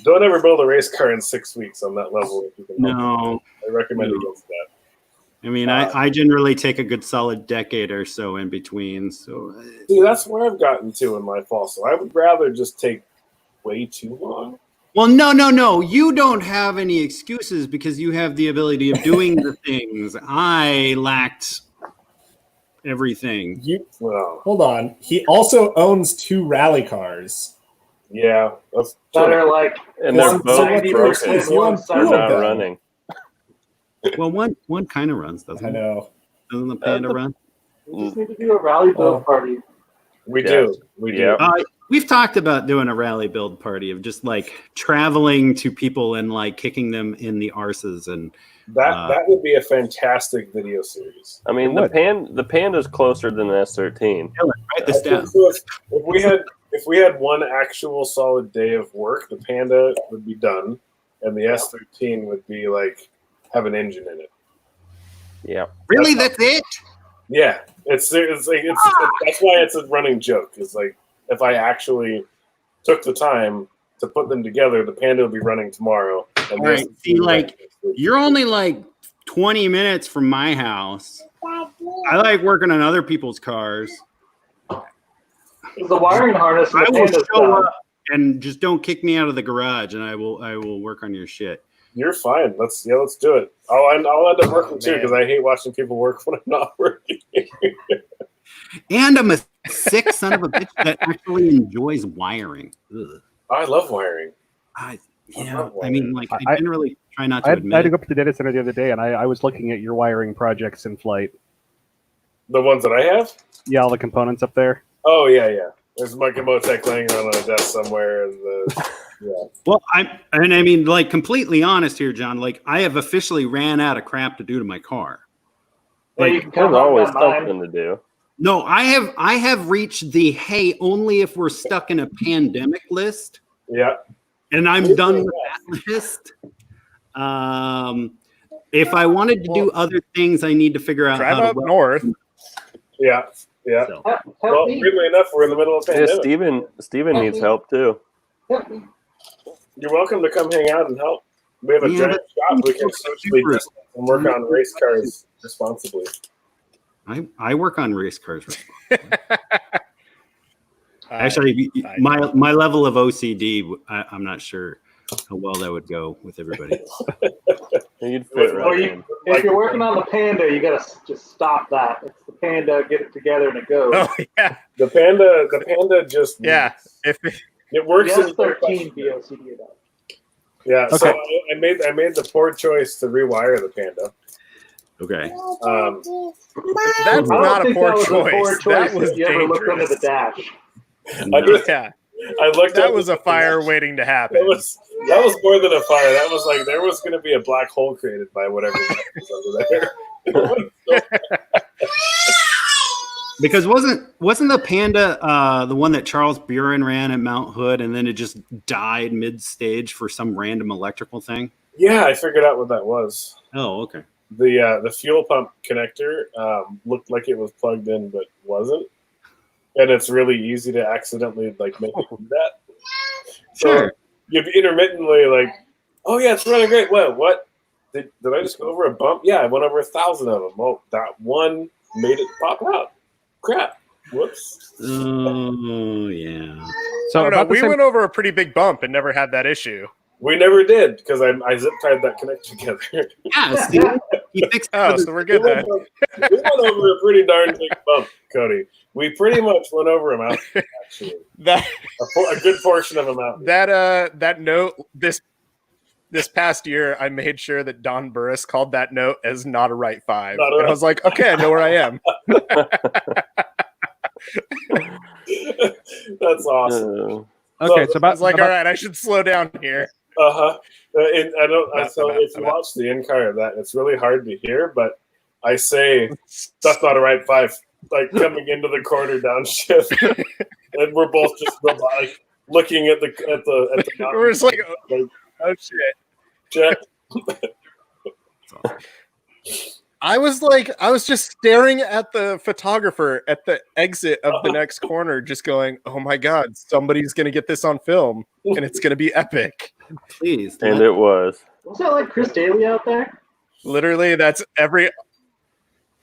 Don't ever build a race car in 6 weeks on that level if you can. No, I recommend against that. I mean, I generally take a good solid decade or so in between. So See, that's where I've gotten to in my fall. So I would rather just take way too long. well, no. You don't have any excuses because you have the ability of doing the things. I lacked everything. Well, Hold on. He also owns 2 rally cars. yeah, that's That are like And they're So both what broken. first is you own They're 2 not of them. running. Well, one kind of runs, doesn't I it? know. Doesn't the Panda run? we just need to do a rally build party. we Yeah. do. We do. Yeah. We've talked about doing a rally build party of just like traveling to people and like kicking them in the arses and That would be a fantastic video series. I mean, the Panda's closer than the S13. write this down. So if we had one actual solid day of work, the Panda would be done, and the S13 would be like have an engine in it. Yeah. Really, that's it? Yeah, it's that's why it's a running joke. It's like if I actually took the time to put them together, the Panda would be running tomorrow. And All right, see, like you're only like 20 minutes from my house. I like working on other people's cars. The wiring harness. I in the will Panda's show down. up and just don't kick me out of the garage, and I will work on your shit. You're fine. Let's do it. I'll end up working too because I hate watching people work when I'm not working. And I'm a sick son of a bitch that actually enjoys wiring. Ugh. I love wiring. I mean, like I generally try not to I had admit to it. go up to the data center the other day, and I was looking at your wiring projects in flight. The ones that I have? Yeah, all the components up there. Oh yeah. There's my Motec laying around on a desk somewhere, and Well, I mean, like completely honest here, John. Like I have officially ran out of crap to do to my car. Yeah, Like you can come There's always on mine. something to do. no, I have reached the hey only if we're stuck in a pandemic list. yeah. And I'm done with that list. if I wanted to do other things, I need to figure out Drive how to up north. Yeah. So, Well, weirdly enough, we're in the middle of a Yeah, pandemic. Steven needs help too. You're welcome to come hang out and help. We have a Yeah, giant shop. We can socially distance and work on race cars responsibly. I work on race cars. Uh, Actually, I- my level of OCD, I'm not sure how well that would go with everybody. You'd fit right in. If you're working on the Panda, you gotta just stop that. It's the Panda, get it together, and it goes. Oh yeah, The Panda just yeah. If it works. The in S13 VOCD about. Yeah, so Okay. I made the poor choice to rewire the Panda. Okay. that's I don't not a think poor that was choice. a poor choice. That was if you ever looked under the dangerous. dash. Yeah, I looked. that at was a fire waiting to happen. That was more than a fire. That was like there was going to be a black hole created by whatever was under there. Because wasn't the Panda the one that Charles Buren ran at Mount Hood, and then it just died mid-stage for some random electrical thing? Yeah, I figured out what that was. Oh, okay. The fuel pump connector looked like it was plugged in, but wasn't. And it's really easy to accidentally like make it do that. So Sure. you'd be intermittently like, oh yeah, it's running great. What? Did I just go over a bump? Yeah, I went over 1,000 of them. Well, that one made it pop out. Crap. Whoops. Oh, yeah. So I don't know. about the We same- went over a pretty big bump and never had that issue. We never did because I zip tied that connector together. Yeah, see, he fixed Oh, so we're good then. We went over a pretty darn big bump, Cody. We pretty much went over a mountain, actually. That A good portion of a mountain. that note this past year, I made sure that Don Burris called that note as not a right five. Not a And I right- was like, okay, I know where I am. That's awesome. okay, so I about was like, about- all right, I should slow down here. Uh-huh. And I don't. About- So about- if you watch the in car of that, it's really hard to hear. But I say that's not a right five. Like coming into the corner downshift, and we're both just like looking at the mountain. We're just like, oh shit. Check. I was just staring at the photographer at the exit of the next corner, just going, oh my God, somebody's going to get this on film and it's going to be epic. please. And it was. Was that like Chris Daly out there? Literally, that's every.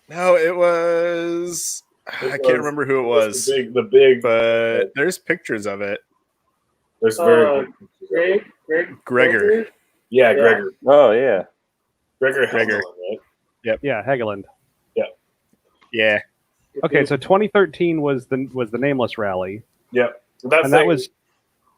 No, it was. I can't remember who it was, The big. but there's pictures of it. There's very. Gregor. Yeah, Yeah. Gregor. Oh yeah. Gregor. Gregor. Helen, right? yeah, Hegeland. Yeah. Okay, so 2013 was the Nameless rally, Yep. That and that thing- was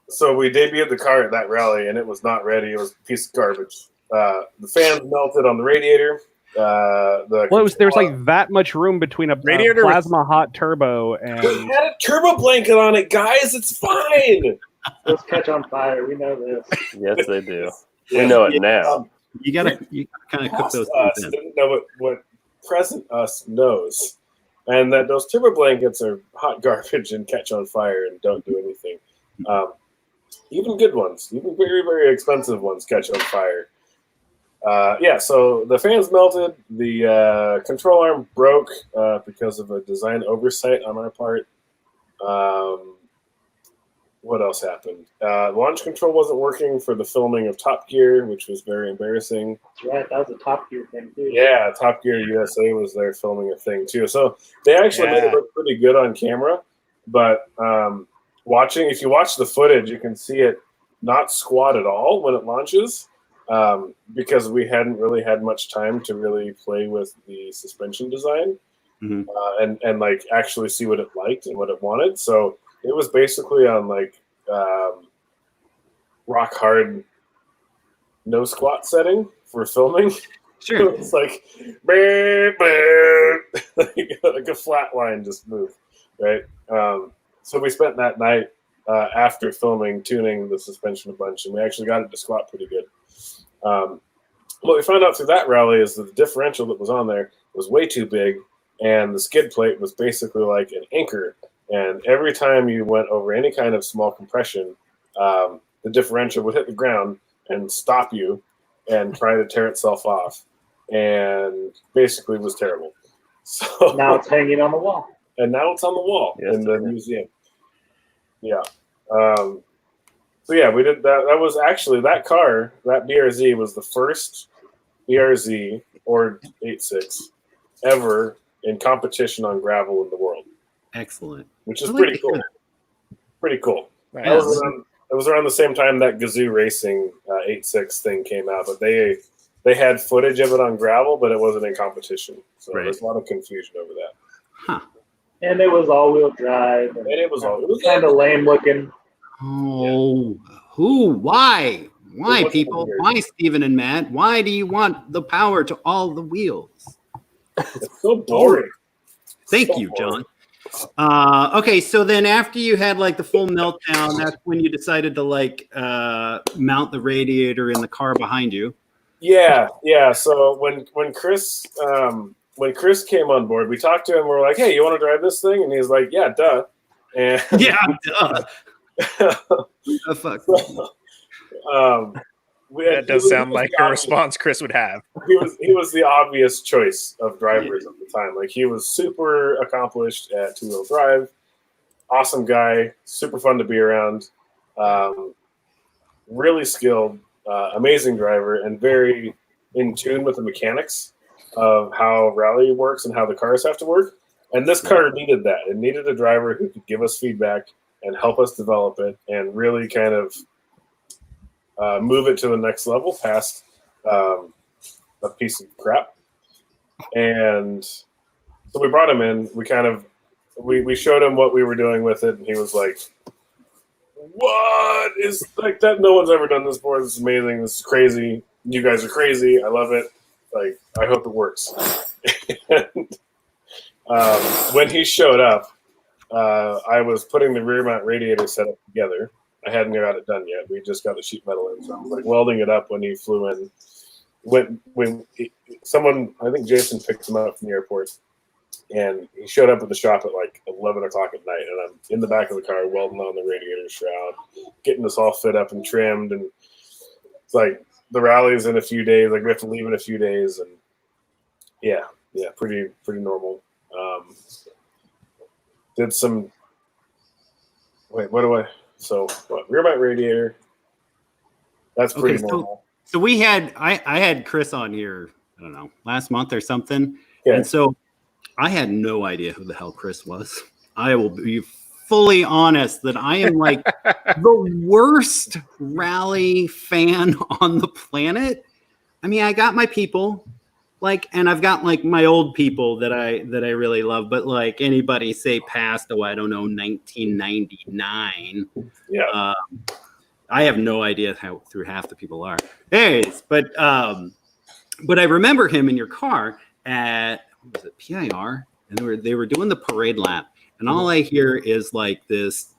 So we debuted the car at that rally, and it was not ready. It was a piece of garbage. The fans melted on the radiator. There was like that much room between a Radiator was- plasma hot turbo It and had a turbo blanket on it, guys. It's fine. Let's catch on fire. We know this. Yes, they do. We know it now. You gotta kind of cook Past those us things in. didn't know what present us knows, and that those turbo blankets are hot garbage and catch on fire and don't do anything. Even good ones, even very, very expensive ones, catch on fire. So the fans melted. The control arm broke because of a design oversight on our part. What else happened? Launch control wasn't working for the filming of Top Gear, which was very embarrassing. That's right. That was a Top Gear thing, too. Yeah, Top Gear USA was there filming a thing too. So they actually made it look pretty good on camera. But if you watch the footage, you can see it not squat at all when it launches because we hadn't really had much time to really play with the suspension design and like actually see what it liked and what it wanted. So it was basically on like rock hard no squat setting for filming. Sure. It's like, like a flat line just moved, right? So we spent that night after filming tuning the suspension a bunch, and we actually got it to squat pretty good. What we found out through that rally is that the differential that was on there was way too big, and the skid plate was basically like an anchor. And every time you went over any kind of small compression, the differential would hit the ground and stop you and try to tear itself off. and basically was terrible. So Now it's hanging on the wall. And now it's on the wall in the museum. Yeah. So yeah, we did that. That was actually that car. That BRZ was the first BRZ or 8.6 ever in competition on gravel in the world. Excellent. Which is pretty cool. Pretty cool. Nice. It was around the same time that Gazoo Racing 8.6 thing came out, but they had footage of it on gravel, but it wasn't in competition. So there's a lot of confusion over that. Huh. And it was all-wheel drive. And it was kind of lame looking. Oh, who? Why? Why, people? Why, Stephen and Matt? Why do you want the power to all the wheels? It's so boring. Thank you, John. Okay, so then after you had like the full meltdown, that's when you decided to like mount the radiator in the car behind you. Yeah. So when Chris came on board, we talked to him. We're like, "Hey, you want to drive this thing?" And he's like, "Yeah, duh." And yeah, duh. The fuck. That does sound like a response Chris would have. He was the obvious choice of drivers at the time. Like he was super accomplished at two-wheel drive, awesome guy, super fun to be around, really skilled, amazing driver, and very in tune with the mechanics of how rally works and how the cars have to work. And this car needed that. It needed a driver who could give us feedback and help us develop it and really kind of move it to the next level past a piece of crap. And so we brought him in. We showed him what we were doing with it, and he was like, "What is like that? No one's ever done this before. This is amazing. This is crazy. You guys are crazy. I love it. Like, I hope it works." And, when he showed up, I was putting the rear mount radiator setup together. I hadn't got it done yet. We just got the sheet metal in, so I was like welding it up when he flew in. Someone, I think Jason picked him up from the airport, and he showed up at the shop at like 11 o'clock at night, and I'm in the back of the car welding on the radiator shroud, getting this all fit up and trimmed, and it's like the rally's in a few days. Like we have to leave in a few days, and yeah, pretty normal. Did some. Wait, what do I? So what? Rear mount radiator. That's pretty normal. So we had I had Chris on here, I don't know, last month or something. Yeah. And so I had no idea who the hell Chris was. I will be fully honest that I am like the worst rally fan on the planet. I mean, I got my people, like, and I've got like my old people that I really love, but like anybody say past, I don't know, 1999. Yeah. I have no idea how through half the people are. Anyways, but I remember him in your car at, what was it, PIR, and they were doing the parade lap, and all I hear is like this,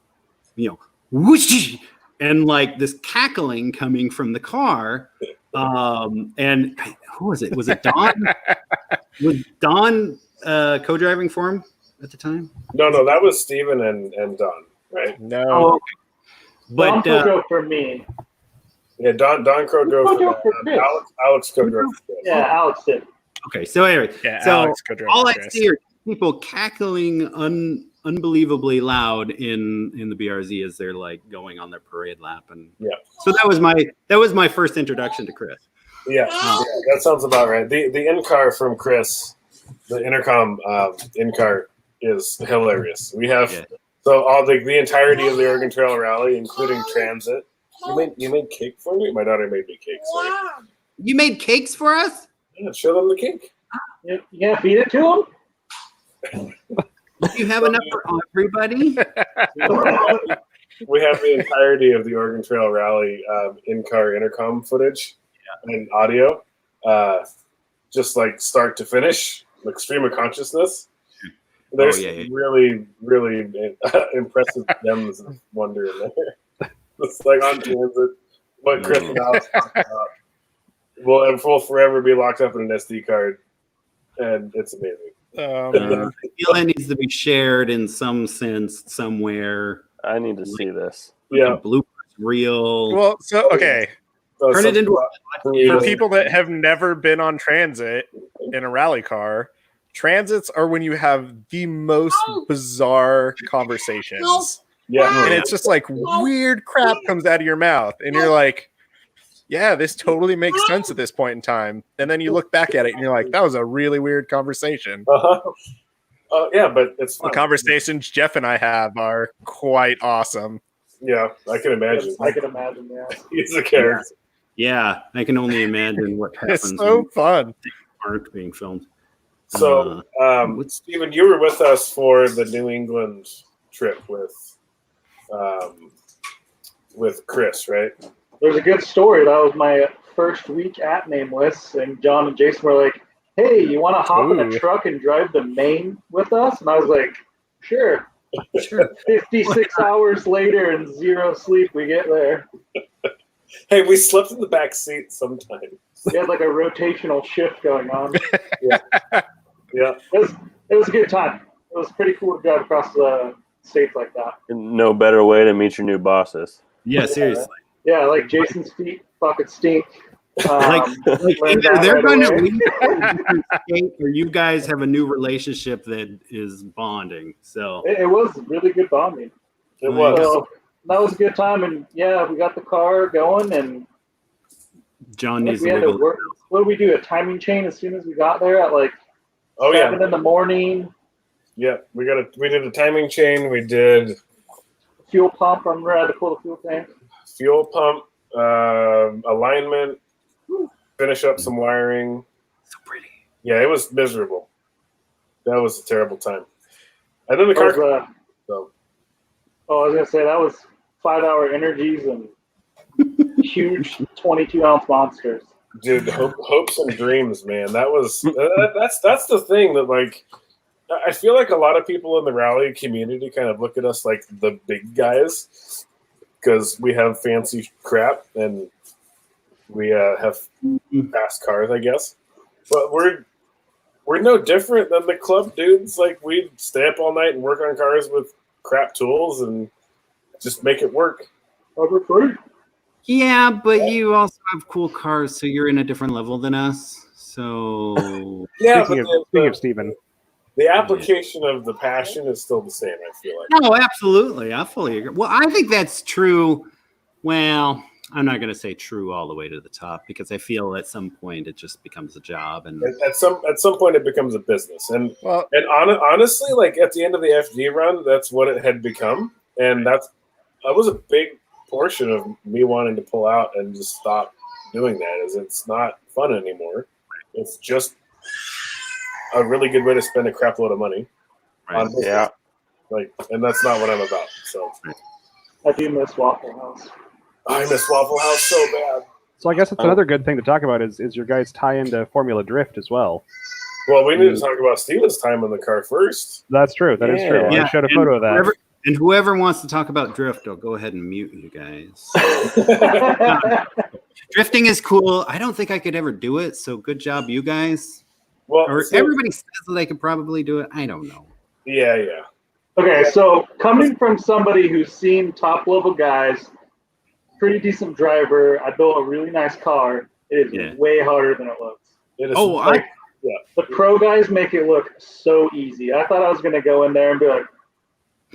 whoosh, and like this cackling coming from the car. And who was it? Was it Don? Was Don co-driving for him at the time? No, that was Steven and Don, right? No. Oh, okay. But Don drove for me. Yeah, Don co-drove for Alex co-drove for Chris. Yeah, Alex did. Okay, so anyway, Alex co-drove all for I Chris. see are people cackling unbelievably loud in the BRZ as they're like going on their parade lap, and so that was my first introduction to Chris. Yeah, that sounds about right. The in-car from Chris, the intercom in-car is hilarious. We have so all the entirety of the Oregon Trail Rally, including transit. You made cake for me? My daughter made me cake. Sorry. You made cakes for us? Yeah, show them the cake. You gonna feed it to them? You have enough for everybody? We have the entirety of the Oregon Trail Rally in-car intercom footage and audio, just like start to finish, like stream of consciousness. There's really, really impressive gems of wonder in there. It's like on transit, what Chris and Alex talked about. We'll forever be locked up in an SD card, and it's amazing. I feel that needs to be shared in some sense somewhere. I need to see this. Yeah, bloopers reel. Well, so okay. Turn it into For people that have never been on transit in a rally car, transits are when you have the most bizarre conversations. Yeah. And it's just like weird crap comes out of your mouth. And you're like, yeah, this totally makes sense at this point in time. And then you look back at it and you're like, that was a really weird conversation. Yeah, but it's The fun. conversations Jeff and I have are quite awesome. Yeah, I can imagine. I can imagine, yeah. He's a character. Yeah, I can only imagine what happens It's so when fun. things aren't being filmed. So, Stephen, you were with us for the New England trip with Chris, right? There's a good story. That was my first week at Nameless, and John and Jason were like, hey, you want to hop in a truck and drive to Maine with us? And I was like, sure. 56 hours later and zero sleep, we get there. Hey, we slept in the back seat sometimes. We had like a rotational shift going on. Yeah. It was a good time. It was pretty cool to drive across the states like that. No better way to meet your new bosses. Yeah, seriously. Yeah, like Jason's feet fucking stink. Like learned either that they're right going to away. leave a different state, or you guys have a new relationship that is bonding. So It was really good bonding. It was. So that was a good time, and yeah, we got the car going, and John needs we to had to wiggle. work. What did we do? A timing chain as soon as we got there at like 7 in the morning. Yeah, we did a timing chain. We did Fuel pump. I remember I had to pull the fuel tank. fuel pump, alignment, finish up some wiring. So pretty. Yeah, it was miserable. That was a terrible time. And then the That car. was, So, I was gonna say that was 5-hour energies and huge 22-ounce monsters. dude, hopes and dreams, man. That was that's the thing that like. I feel like a lot of people in the rally community kind of look at us like the big guys because we have fancy crap and we have fast cars, I guess. But we're no different than the club dudes. Like we stay up all night and work on cars with crap tools and just make it work. Yeah, but you also have cool cars, so you're in a different level than us. So Yeah, Speaking of Steven. the application of the passion is still the same, I feel like. no, absolutely, I fully agree. Well, I think that's true. Well, I'm not going to say true all the way to the top because I feel at some point it just becomes a job, and At some point it becomes a business, and Well, honestly, like at the end of the FD run, that's what it had become, and that was a big portion of me wanting to pull out and just stop doing that. Is it's not fun anymore. It's just a really good way to spend a crap load of money on business. Yeah. Like, and that's not what I'm about. So I do miss Waffle House. I miss Waffle House so bad. So I guess it's another good thing to talk about is your guys' tie into Formula Drift as well. Well, we need to talk about Steven's time in the car first. That's true. That is true. Yeah, I showed a photo of that. whoever wants to talk about drift, I'll go ahead and mute you guys. Drifting is cool. I don't think I could ever do it, so good job, you guys. Well, Or so- everybody says that they could probably do it. I don't know. yeah. Okay, so coming from somebody who's seen top level guys, pretty decent driver, I built a really nice car. It is way harder than it looks. It is Oh, The pro guys make it look so easy. I thought I was gonna go in there and be like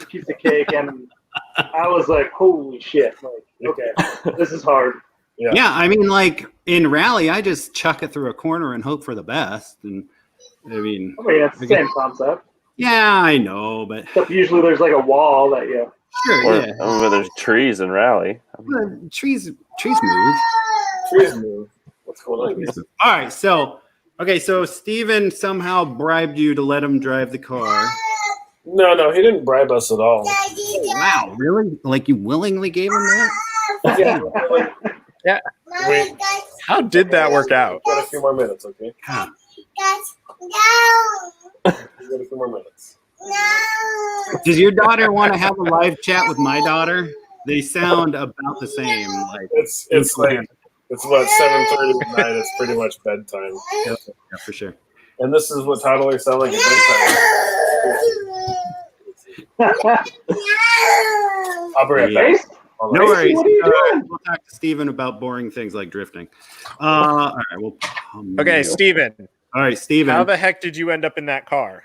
piece of cake, and I was like, holy shit! Like, okay, this is hard. yeah. I mean, like in rally, I just chuck it through a corner and hope for the best. And I mean, It's the same concept. yeah, I know, but Except usually there's like a wall that you. sure, Or, yeah. I remember there's trees in Rally. Well, trees move. Trees move. What's going on? All right, so Steven somehow bribed you to let him drive the car. No, he didn't bribe us at all. Wow, really? Like you willingly gave him that? Yeah. Wait, how did that work out? got a few more minutes, okay? Huh. We got a few more minutes. Does your daughter want to have a live chat with my daughter? They sound about the same. Like It's like it's what 7:30 at night. It's pretty much bedtime. yeah, for sure. And this is what toddlers sound like at bedtime. I'll be right back. No worries. What are you doing? We'll talk to Steven about boring things like drifting. All right. Well, Okay, Steven. All right, Steven. How the heck did you end up in that car?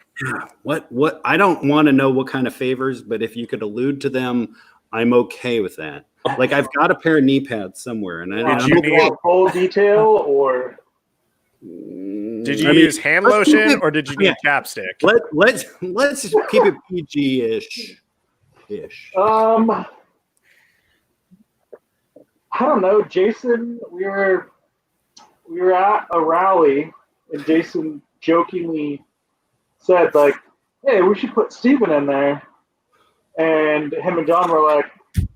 What? I don't want to know what kind of favors, but if you could allude to them, I'm okay with that. Like I've got a pair of knee pads somewhere, and Did you need full detail or? Did you use hand lotion or did you need chapstick? Let's keep it PG-ish. I don't know, Jason. We were at a rally, and Jason jokingly said, like, "Hey, we should put Steven in there." And him and John were like,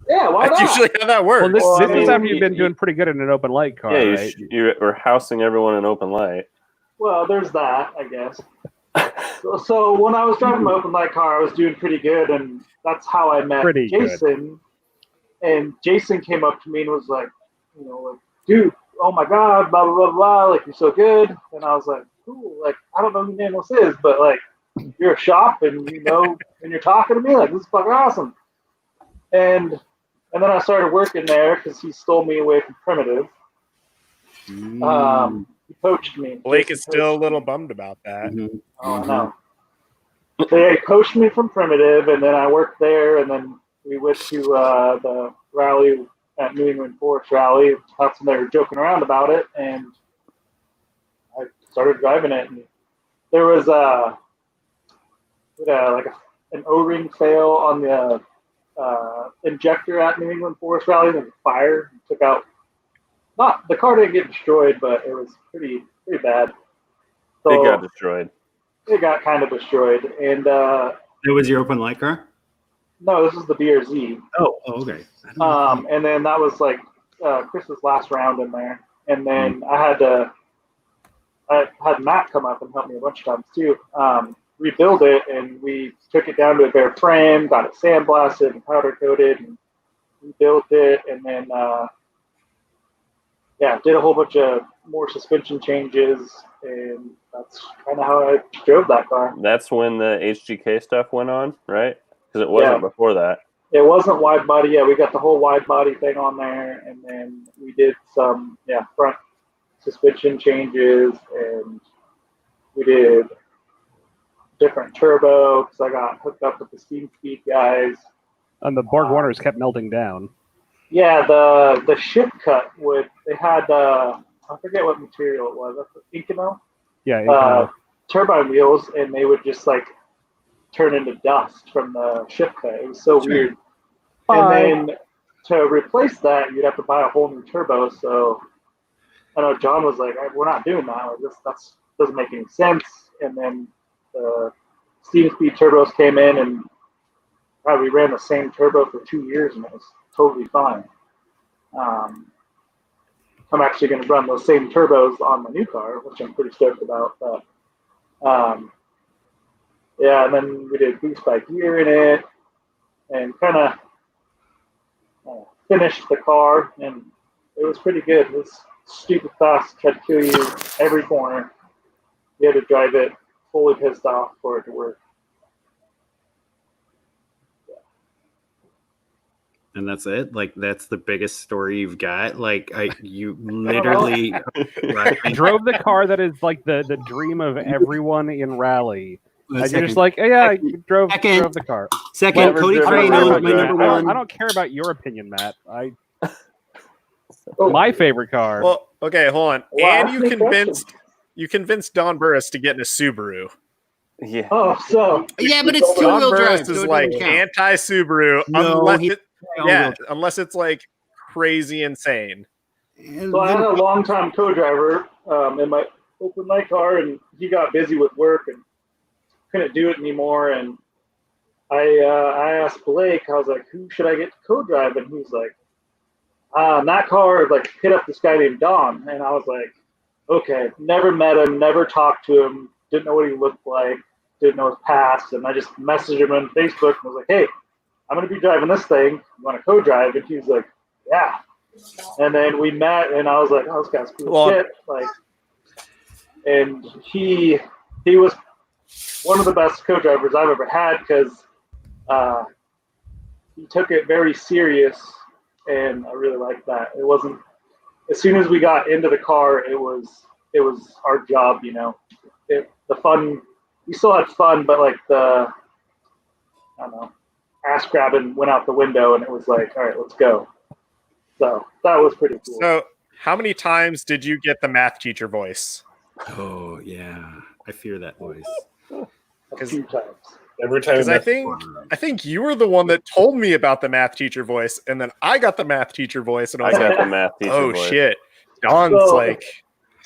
"Yeah, why not?" That's usually how that works. Well, this is after you've been doing pretty good in an open light car, right? You were housing everyone in open light. Well, there's that, I guess. So when I was driving my open light car, I was doing pretty good, and that's how I met Jason. And Jason came up to me and was like, "Dude, oh my God, blah blah blah blah, like you're so good." And I was like, "Cool, like I don't know who Nameless is, but like you're a shop, and and you're talking to me, like this is fucking awesome." And then I started working there because he stole me away from Primitive. He poached me. Blake is still a little bummed about that. Mm-hmm. Oh, I know. So yeah, he poached me from Primitive, and then I worked there, and then we went to the rally at New England Forest Rally. That's when they were joking around about it, and I started driving it. And there was an O-ring fail on the injector at New England Forest Rally. There was a fire. It took out. Not the car didn't get destroyed, but it was pretty bad. So it got destroyed. It got kind of destroyed, and it was your open light car? No, this is the BRZ. Oh, okay. And then that was like Chris's last round in there, and then I had Matt come up and help me a bunch of times too. Rebuild it, and we took it down to a bare frame, got it sandblasted and powder coated, and rebuilt it, and then did a whole bunch of more suspension changes, and that's kind of how I drove that car. That's when the HGK stuff went on, right? Because it wasn't before that. It wasn't wide body. Yeah, we got the whole wide body thing on there, and then we did some front suspension changes, and we did different turbo because I got hooked up with the Steam Speed guys. And the Borg Warners kept melting down. Yeah, the ship cut they had I forget what material it was. That's Inconel. Yeah, Inconel. Turbine wheels, and they would just like turn into dust from the ship cut. It was so weird. And then to replace that, you'd have to buy a whole new turbo. So I know John was like, "We're not doing that. Like, that doesn't make any sense." And then the Steam Speed turbos came in, and we ran the same turbo for 2 years, and it was totally fine. I'm actually going to run those same turbos on my new car, which I'm pretty stoked about. But and then we did boost by gear in it, and kind of finished the car, and it was pretty good. It was stupid fast, tried to kill you every corner. You had to drive it fully pissed off for it to work. And that's it. Like that's the biggest story you've got. Like you literally drove the car that is like the dream of everyone in rally. And you're just like, I drove the car. Second, Cody Crane is my number one. I don't care about your opinion, Matt. My favorite car. Well, okay, hold on. Well, and you convinced Don Burris to get in a Subaru. Yeah. Oh, so but it's Don two-wheel drive. Burris is like anti-Subaru, unless it's like crazy insane. So I had a long-time co-driver in my open light car, and he got busy with work and couldn't do it anymore. And I asked Blake, I was like, "Who should I get to co-drive?" And he's like, "That car like hit up this guy named Don." And I was like, "Okay." Never met him, never talked to him, didn't know what he looked like, didn't know his past, and I just messaged him on Facebook and was like, "Hey, I'm going to be driving this thing. You want to co-drive?" And he was like, "Yeah." And then we met, and I was like, "Oh, this guy's cool shit." Like, and he was one of the best co-drivers I've ever had because he took it very serious and I really liked that. It wasn't as soon as we got into the car, it was our job, you know. The fun, we still had fun, but like I don't know, ass grabbing went out the window, and it was like, all right, let's go. So that was pretty cool. So, how many times did you get the math teacher voice? Oh yeah, I fear that voice. A few times. Every time. Because I think you were the one that told me about the math teacher voice, and then I got the math teacher voice, and I was got like, the math teacher "Oh voice. shit,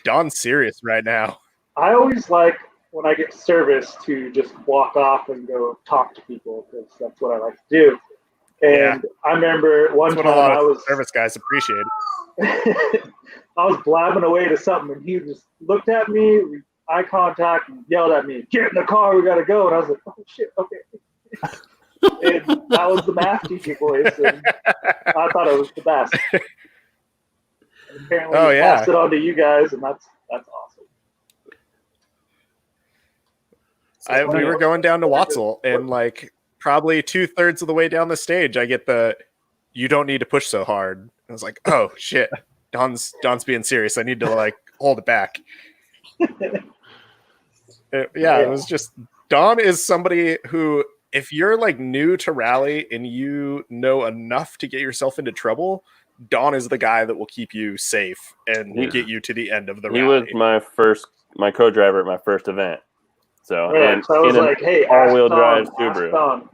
Don's serious right now." I always like when I get service to just walk off and go talk to people because that's what I like to do. And I remember one That's time what a lot I of was service guys appreciate. I was blabbing away to something, and he just looked at me, eye contact, and yelled at me, "Get in the car, we gotta go." And I was like, "Oh shit, okay." And that was the math teacher voice, and I thought it was the best. And apparently, he passed it on to you guys, and that's awesome. We were going down to Watzel, and like probably 2/3 of the way down the stage, I get the "You don't need to push so hard." I was like, "Oh shit, Don's being serious. I need to like hold it back." It was just Don is somebody who, if you're like new to rally and you know enough to get yourself into trouble, Don is the guy that will keep you safe and get you to the end of the rally. He was my co-driver at my first event. So, right. So I was like, "Hey, all-wheel drive Subaru." Don.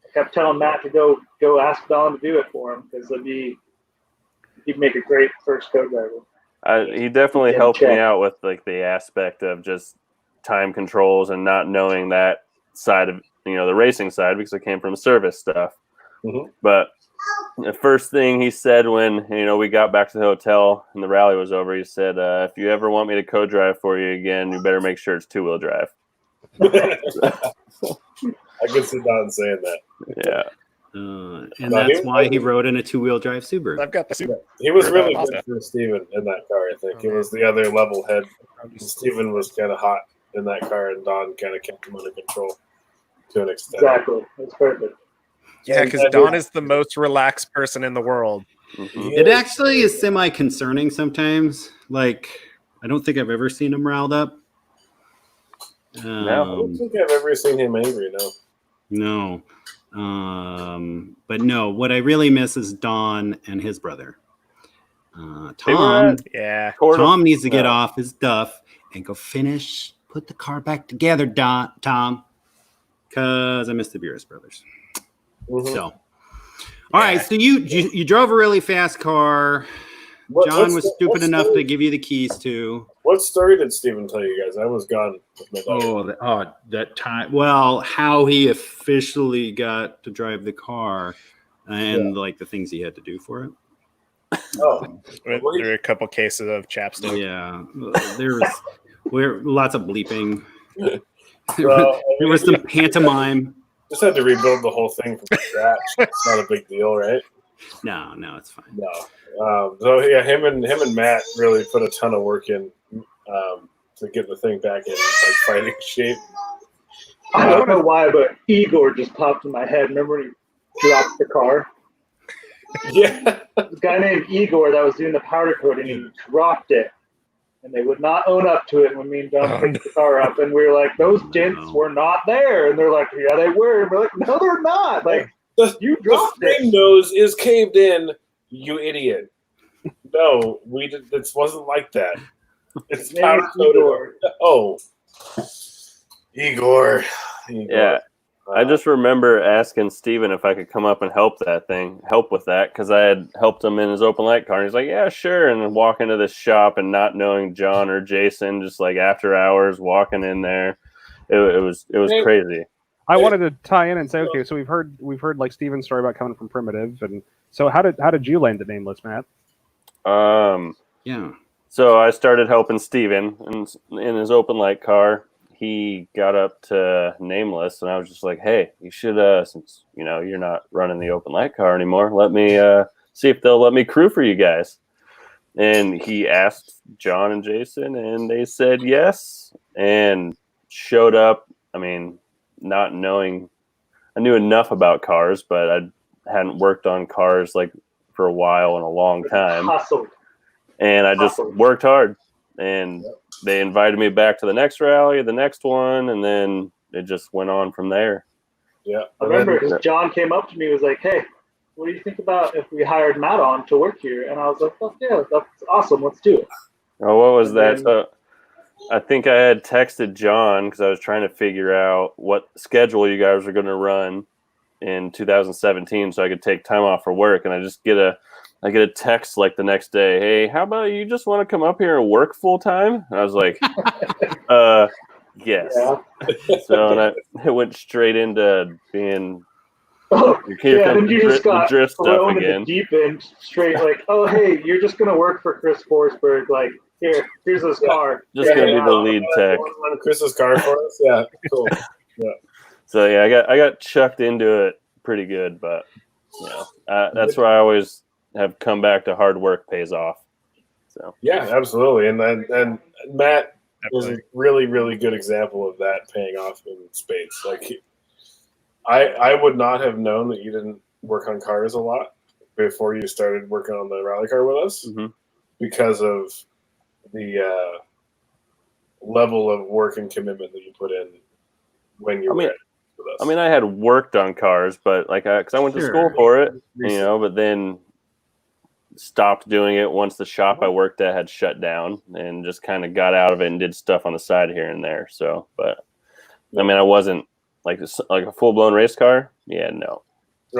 I kept telling Matt to go ask Don to do it for him because he'd make a great first co-driver. He definitely helped me out with like the aspect of just time controls and not knowing that side of the racing side because I came from service stuff. Mm-hmm. But the first thing he said when we got back to the hotel and the rally was over, he said, "If you ever want me to co-drive for you again, you better make sure it's 2-wheel drive." I can see Don saying that. Yeah. And that's why he rode in a 2-wheel drive Subaru. I've got the Subaru. He was really good for Steven in that car, I think. He was the other level head. Steven was kind of hot in that car, and Don kind of kept him under control to an extent. Exactly. That's perfect. Yeah, because Don is the most relaxed person in the world. Mm-hmm. It actually is semi-concerning sometimes. Like, I don't think I've ever seen him riled up. No, I don't think I've ever seen him angry, no. No. But no, what I really miss is Don and his brother. Tom needs to get off his duff and go put the car back together, Tom, because I miss the Beerus brothers. Mm-hmm. So, all right, so you drove a really fast car. John was stupid enough to give you the keys to. What story did Steven tell you guys? I was gone with my daughter. That time. Well, how he officially got to drive the car and like the things he had to do for it. Oh, there were a couple cases of chapstick. Yeah, there was lots of bleeping. Well, there was some pantomime. Just had to rebuild the whole thing from scratch. It's not a big deal, right? No, it's fine. No. So yeah, him and Matt really put a ton of work in to get the thing back in like fighting shape. I don't know why, but Igor just popped in my head. Remember when he dropped the car? Yeah. This guy named Igor that was doing the powder coating, he dropped it. And they would not own up to it when me and John picked the car up. And we were like, those dents were not there. And they're like, yeah, they were. And we're like, no, they're not. Like, you dropped it. The frame nose is caved in, you idiot. No, this wasn't like that. It's powder coated. Oh. Igor. Yeah. I just remember asking Steven if I could come up and help with that, because I had helped him in his open light car. And he's like, yeah, sure. And then walk into this shop and not knowing John or Jason, just like after hours walking in there. It was crazy. I wanted to tie in and say, okay, so we've heard like Steven's story about coming from Primitive, and so how did you land at Nameless, Matt? Yeah. So I started helping Steven in his open light car. He got up to Nameless, and I was just like, hey, you should, since, you're not running the open light car anymore, let me see if they'll let me crew for you guys. And he asked John and Jason, and they said yes, and showed up. I mean, not knowing, I knew enough about cars, but I hadn't worked on cars like for a while in a long time. Hustled. And I just worked hard, and they invited me back to the next rally, the next one, and then it just went on from there. Yeah. I remember because John came up to me and was like, hey, what do you think about if we hired Matt on to work here? And I was like, fuck yeah, that's awesome. Let's do it. Oh, what was And that? then- So I think I had texted John because I was trying to figure out what schedule you guys were going to run in 2017 so I could take time off for work. And I just get a text like the next day, hey, how about you just want to come up here and work full time? And I was like, yes. Yeah. So and I went straight into being Then you just got drift stuff thrown in again. the deep end straight like, oh, hey, you're just going to work for Chris Forsberg. Like, here's his car. Just gonna be the lead tech. Run Chris's car for us. Yeah, cool. Yeah. So yeah, I got chucked into it pretty good, but that's where I always have come back to hard work pays off. So yeah, absolutely, and Matt was a really, really good example of that paying off in spades. Like, I would not have known that you didn't work on cars a lot before you started working on the rally car with us because of the level of work and commitment that you put in when you were with us. I mean, I had worked on cars, but because I went to school for it, but then stopped doing it once the shop I worked at had shut down, and just kind of got out of it and did stuff on the side here and there. So, but I mean, I wasn't like a full blown race car. Yeah, no.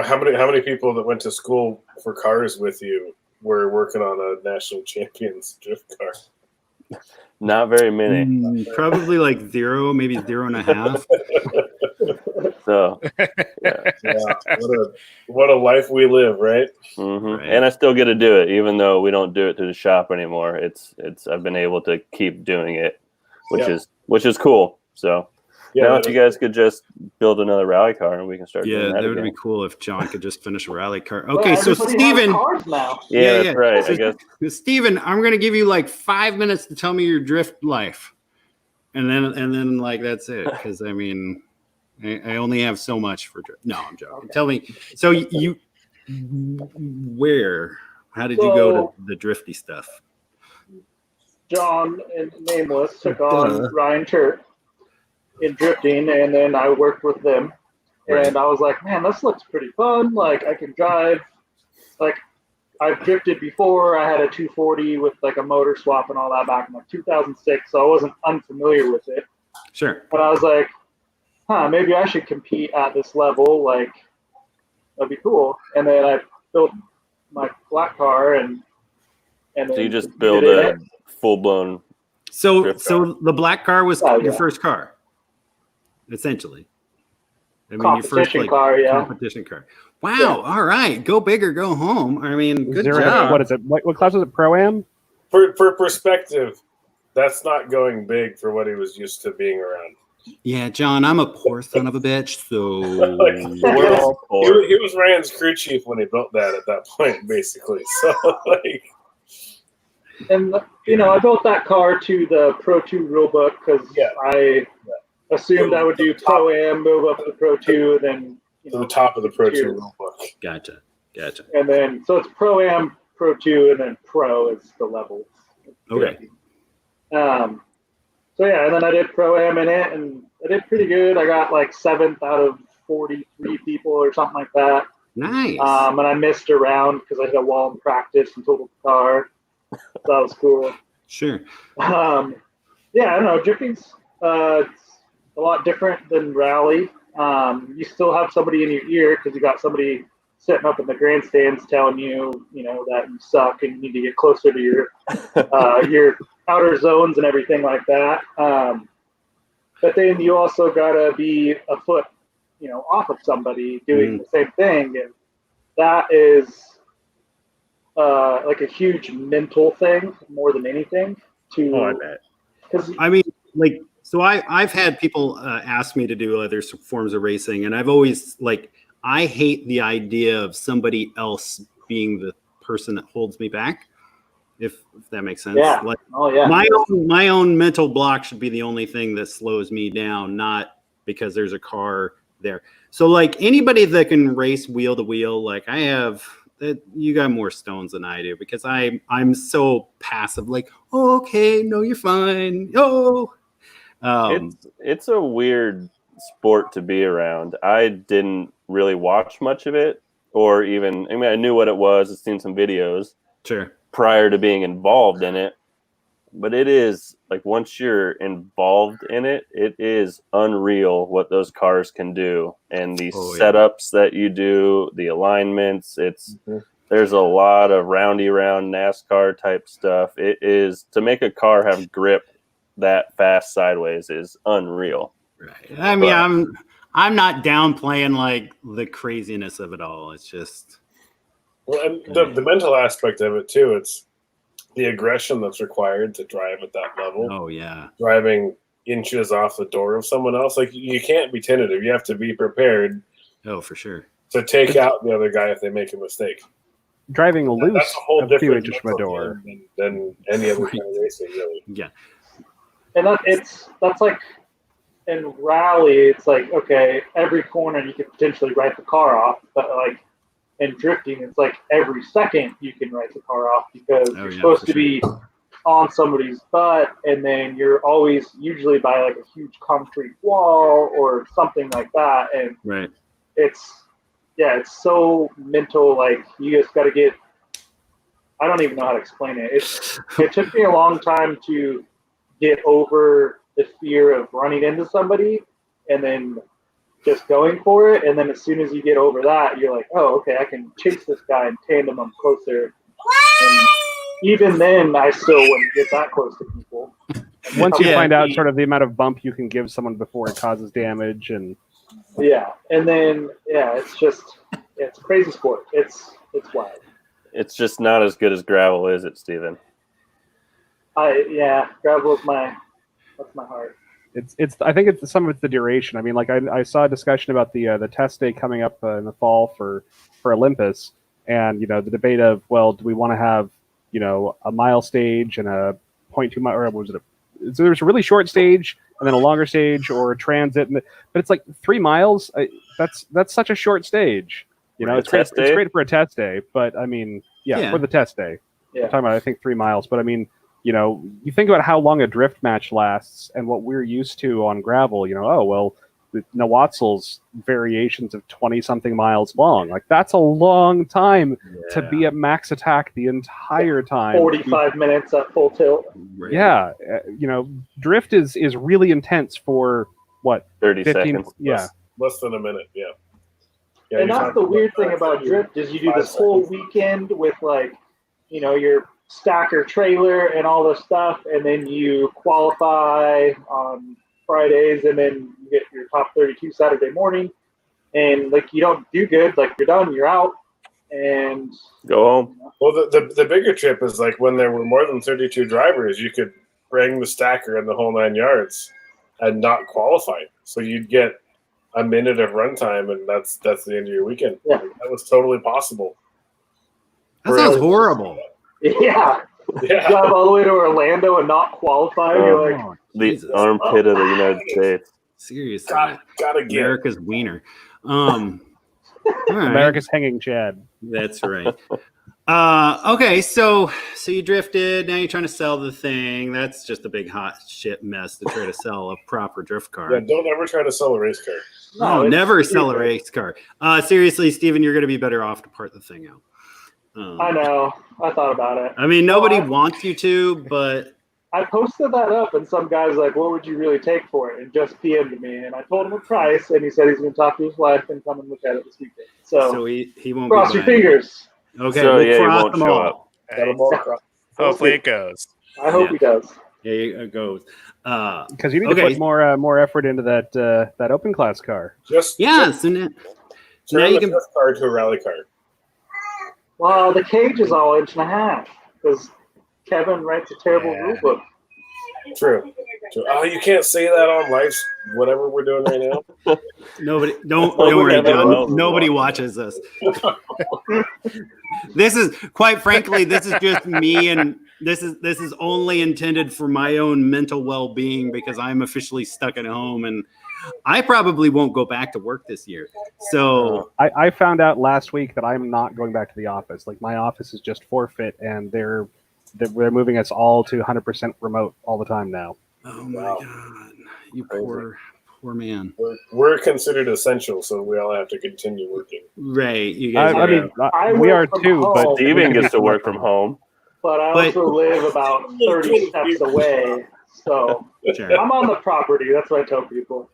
How many people that went to school for cars with you were working on a national champions drift car? Not very many. Probably like 0, maybe 0.5. So, what a life we live, right? Right. And I still get to do it, even though we don't do it through the shop anymore. It's I've been able to keep doing it, which is cool. So now if you guys could just build another rally car and we can start doing that would again. be cool if John could just finish a rally car. Well, Okay, so everybody Steven. has cars now. Yeah, that's right. So, I guess Steven, I'm gonna give you like 5 minutes to tell me your drift life. And then like that's it. Because I mean I only have so much for drift. No, I'm joking. Tell me. So how did you go to the drifty stuff? John and Nameless took on Ryan Chert in drifting, and then I worked with them. And I was like, man, this looks pretty fun. Like, I can drive. Like, I've drifted before. I had a 240 with like a motor swap and all that back in like 2006, so I wasn't unfamiliar with it. Sure. But I was like, maybe I should compete at this level. Like, that'd be cool. And then I built my black car, and then so you just build a full blown. So the black car was your first car, essentially. I mean, your first competition car. Wow! Yeah. All right, go big or go home. I mean, good job. What is it? What class is it? Pro-Am? For perspective, that's not going big for what he was used to being around. Yeah, John, I'm a poor son of a bitch, so we're all poor. He was Ryan's crew chief when he built that at that point, basically. So, like, and I built that car to the Pro 2 rulebook because I assumed I would do Pro-Am, move up to Pro 2, then to the top of the Pro 2 rulebook. Gotcha. And then so it's Pro-Am, Pro 2, and then Pro is the level. Okay. So yeah, and then I did Pro-Am in it, and I did pretty good. I got like 7th out of 43 people or something like that. Nice. And I missed a round because I hit a wall in practice and totaled the car. So that was cool. Sure. I don't know. Drifting's it's a lot different than rally. You still have somebody in your ear because you got somebody sitting up in the grandstands telling you, that you suck and you need to get closer to your outer zones and everything like that. But then you also gotta be a foot, off of somebody doing the same thing, and that is like a huge mental thing more than anything. I bet. Because I mean, like, so I've had people ask me to do other forms of racing, and I've always I hate the idea of somebody else being the person that holds me back. If that makes sense. Yeah. My own mental block should be the only thing that slows me down, not because there's a car there. So like anybody that can race wheel to wheel, like I have, you got more stones than I do because I'm so passive. Like, oh, okay, no, you're fine. Oh, it's a weird sport to be around. I didn't really watch much of it, or even, I mean, I knew what it was. I've seen some videos sure. prior to being involved in it. But it is like once you're involved in it, it is unreal what those cars can do, and the setups that you do, the alignments. There's a lot of roundy round NASCAR type stuff. It is to make a car have grip that fast sideways is unreal. Right. I mean, I'm not downplaying like the craziness of it all. It's just and the mental aspect of it too. It's the aggression that's required to drive at that level. Oh yeah, driving inches off the door of someone else. Like you can't be tentative. You have to be prepared. Oh, for sure. To take out the other guy if they make a mistake. Driving loose that's a whole few different inches from a door than any other kind of racing, really. Yeah. And that's like in rally, it's like, okay, every corner you could potentially write the car off, but like in drifting, it's like every second you can write the car off because you're supposed to be on somebody's butt, and then you're always usually by like a huge concrete wall or something like that, and right. It's so mental. Like you just got to get. I don't even know how to explain it. It took me a long time to get over the fear of running into somebody and then just going for it. And then as soon as you get over that, you're like, oh, okay, I can chase this guy and tandem him closer. And even then, I still wouldn't get that close to people. Once you find out sort of the amount of bump you can give someone before it causes damage. And and then, it's a crazy sport. It's wild. It's just not as good as gravel, is it, Steven? Gravel is that's my heart. I think it's some of it's the duration. I mean, like I saw a discussion about the test day coming up in the fall for Olympus, and the debate of, well, do we want to have a mile stage and a 0.2 mile, or was it so there's a really short stage and then a longer stage or a transit, but it's like 3 miles. That's such a short stage. It's great for a test day, but I mean, for the test day. Yeah. I'm talking about, I think, 3 miles, but I mean, you think about how long a drift match lasts and what we're used to on gravel, Nawatzel's variations of 20-something miles long. Like, that's a long time to be at max attack the entire time. 45 minutes at full tilt. Right. Yeah. Drift is really intense for, what? 30 15 seconds. Yeah. Less than a minute, yeah. And that's the weird thing about drift is you do this whole weekend with your stacker trailer and all this stuff, and then you qualify on Fridays, and then you get your top 32 Saturday morning, and you don't do good, you're done, you're out, and go home. Well, the bigger trip is when there were more than 32 drivers, you could bring the stacker and the whole 9 yards and not qualify, so you'd get a minute of runtime, and that's the end of your weekend. Yeah. That was totally possible. That sounds horrible. Yeah. Drive all the way to Orlando and not qualify. You're like, the armpit of the United States. Seriously. Gotta get America's wiener. All right. America's hanging Chad. That's right. Okay, so you drifted. Now you're trying to sell the thing. That's just a big hot shit mess to try to sell a proper drift car. Yeah, don't ever try to sell a race car. No, never sell a race car. Seriously, Steven, you're going to be better off to part the thing out. I know. I thought about it. I mean, nobody wants you to, but I posted that up, and some guy's like, what would you really take for it? And just PM'd me, and I told him a price, and he said he's going to talk to his wife and come and look at it this weekend. So he won't cross be your fingers. Okay, so, we'll he cross won't them show all. up. Hopefully it goes. I hope he does. Yeah, it goes. Because you need to put more effort into that open class car. So now you can car to a rally car. Well, the cage is all 1.5 because Kevin writes a terrible rule book. True. Oh, you can't say that on live, whatever we're doing right now. Nobody, don't worry, John. Nobody watches us. This is, quite frankly, this is just me and This is only intended for my own mental well-being because I'm officially stuck at home and I probably won't go back to work this year. So I found out last week that I'm not going back to the office. Like my office is just forfeit, and they're moving us all to 100% remote all the time now. oh my God, you poor man. We're considered essential, so we all have to continue working. Right, you guys. I mean, we are work from too, but home, Steven gets to work from home. but I also live about 30 steps away, so Sure. I'm on the property. That's what I tell people.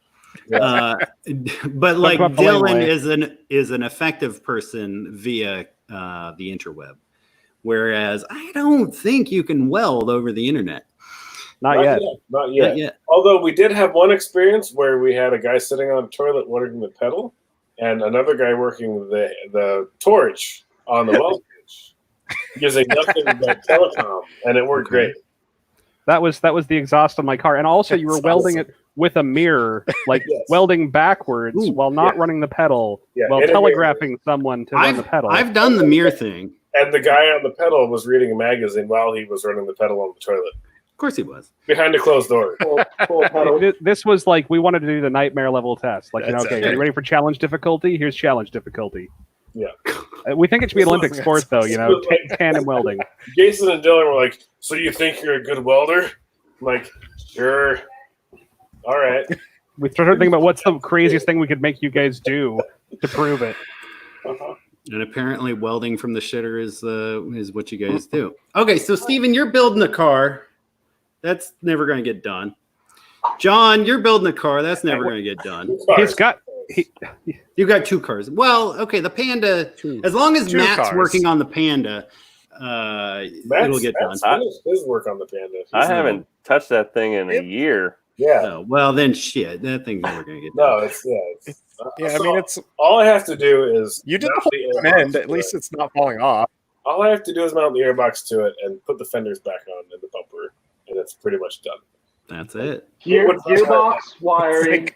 But like about the Dylan laneway. is an effective person via the interweb, whereas I don't think you can weld over the internet. not yet. Not yet. Not yet. Although we did have one experience where we had a guy sitting on a toilet working the pedal, and another guy working the torch on the weld bench, using nothing but telecom, and it worked great. That was the exhaust on my car, and also you were That's welding awesome. it with a mirror, like Yes. welding backwards Ooh, while not running the pedal, Yeah, while in a mirror. telegraphing someone to run the pedal. I've done the mirror thing. And the guy on the pedal was reading a magazine while he was running the pedal on the toilet Of course he was. behind a closed door. Full pedal. This was like we wanted to do the nightmare level test. Like, That's okay, it. are you ready for challenge difficulty? Here's challenge difficulty. Yeah. We think it should be This Olympic was- sport, though. You know, tandem welding. Jason and Dylan were like, "So you think you're a good welder?" I'm like, sure. All right. We started thinking about what's the craziest thing we could make you guys do to prove it. Uh-huh. And apparently welding from the shitter is what you guys do. Okay, so Steven, you're building a car. That's never going to get done. John, you're building a car. That's never going to get done. He's got You got two cars. Well, okay, the Panda, as long as Two Matt's cars. working on the Panda, it'll get Matt's done. finished his work on the Panda. I haven't touched that thing in a year. Yeah. Oh, well, then shit. That thing's never going to get No, done. it's Yeah, I so mean, it's all I have to do is you did mount the the whole airbox end. to At least it. it's not falling off. All I have to do is mount the airbox to it and put the fenders back on and the bumper, and it's pretty much done. That's it. Gearbox, wiring,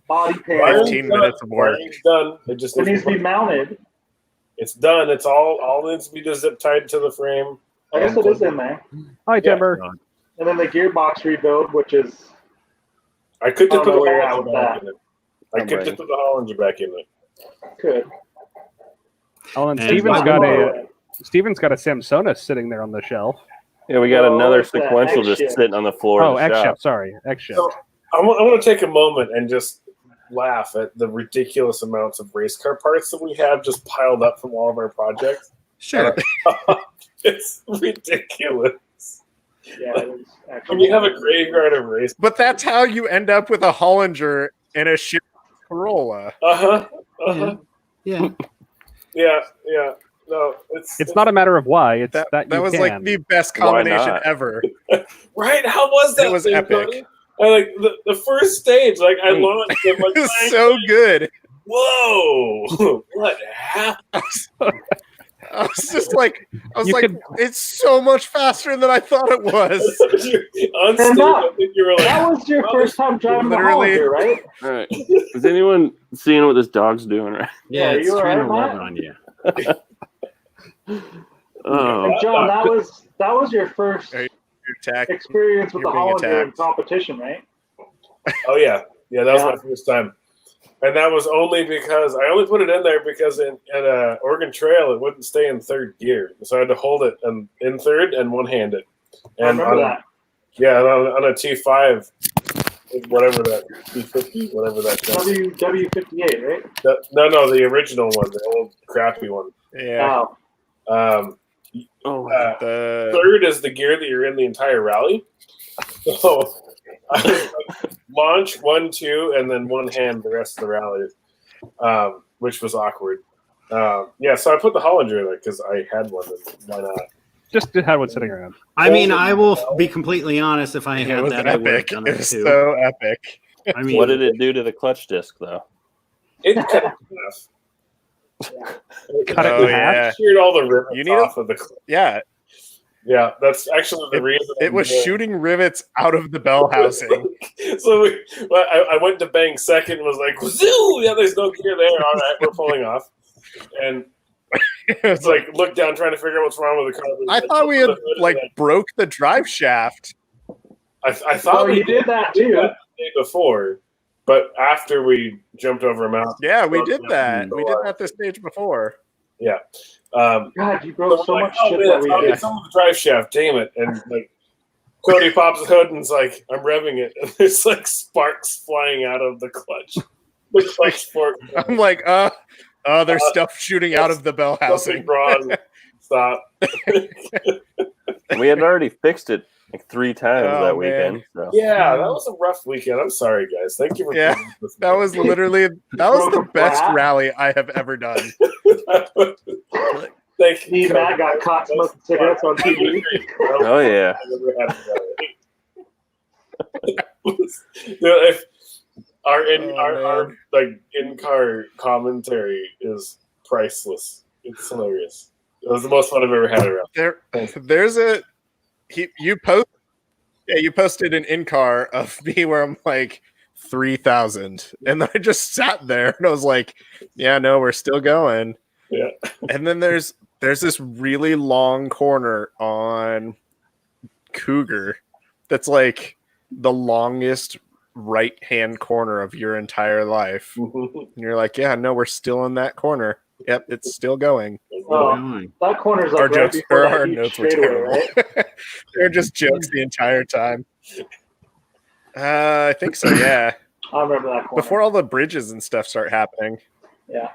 body panel. 15 minutes of work. Wiring's done. It just It needs to be mounted. It's done. It's all needs to be just zip tied to the frame. I guess it is in there. hi Timber. And then the gearbox rebuild, which is I could I just don't put know the where you're at Hollinger with back that. in it. I could just put the Hollinger back in it. good. Oh, and And Steven's got a Samsonus sitting there on the shelf. Yeah, we got Oh, another it's that sequential X just shift. sitting on the floor. Oh, of the X shop. shift. Sorry, X shift. So I want to take a moment and just laugh at the ridiculous amounts of race car parts that we have just piled up from all of our projects. Sure. It's ridiculous. Yeah, it is actually. When you have a graveyard of race. But that's how you end up with a Hollinger and a shit Corolla. Yeah. Yeah. No, It's not a matter of why. It's that, That you was can. like the best Why combination not? ever. right. How was that? It was thing, epic. Cody? I like the first stage. Like I launched. I'm like, It was so good. whoa! What happened? I was just like, You could- it's so much faster than I thought it was. On stage, I think you were like, That was your first time driving the Literally. Hollinger, right? All right. Is anyone seeing what this dog's doing? Right. Yeah, Yeah, it's you all trying to right, rub Matt? on you. Oh, And John, that was your first Hey, Attack. experience with You're the being Hollinger in attacked. competition, right? oh yeah, that was Yeah. my first time, and that was only because I only put it in there because at Oregon Trail it wouldn't stay in third gear, so I had to hold it in third and one handed. I And remember on, that. yeah, and on a T5, whatever that T50, whatever that. W58, right? No, the original one, the old crappy one. Yeah. Oh, The Third is the gear that you're in the entire rally. So I was like, launch 1, 2, and then one hand the rest of the rally, which was awkward. Yeah, so I put the Hollinger in it because I had one. And why not? Just had one sitting around. I mean, I will be completely honest. If I it had was that, I would have epic. done It it was too. so epic. I mean, what did it do to the clutch disc, though? It cut it in half. Cut it Oh, in half. yeah. Sheared all the rivets You need off of the. Yeah, Yeah, that's actually the reason. it was shooting rivets out of the bell housing. So I went to bang second and was like, "Wazoo! Yeah, there's no gear there. All right, we're pulling off." And It's like look down, trying to figure out what's wrong with the car. I thought we had like broke the drive shaft. I thought we did that too. The day before, but after we jumped over a mountain. Yeah, we did that. We did that this stage before. Yeah. God, you broke so much shit man, that we I'll did. get some of the drive shaft. Damn it! And like Cody pops the hood and is like, "I'm revving it," and there's like sparks flying out of the clutch. The clutch fork. I'm like, there's stuff shooting out of the bell housing. Something wrong. Stop. We had already fixed it like 3 times that weekend. So. Yeah, that was a rough weekend. I'm sorry, guys. Thank you for. Yeah, that was literally the best rally I have ever done. Thank you. Me and Matt got caught smoking cigarettes on TV. Oh yeah. If our like in-car commentary is priceless. It's hilarious. It was the most fun I've ever had around. You posted an in-car of me where I'm like 3,000, and then I just sat there and I was like, yeah, no, we're still going. Yeah. And then there's this really long corner on Cougar that's like the longest right-hand corner of your entire life. And you're like, yeah, no, we're still in that corner. Yep, it's still going. Oh, that corner's like Our right jokes, before our that huge notes were straightaway, terrible. right? They're just jokes the entire time. I think so, yeah. I remember that corner. Before all the bridges and stuff start happening. Yeah.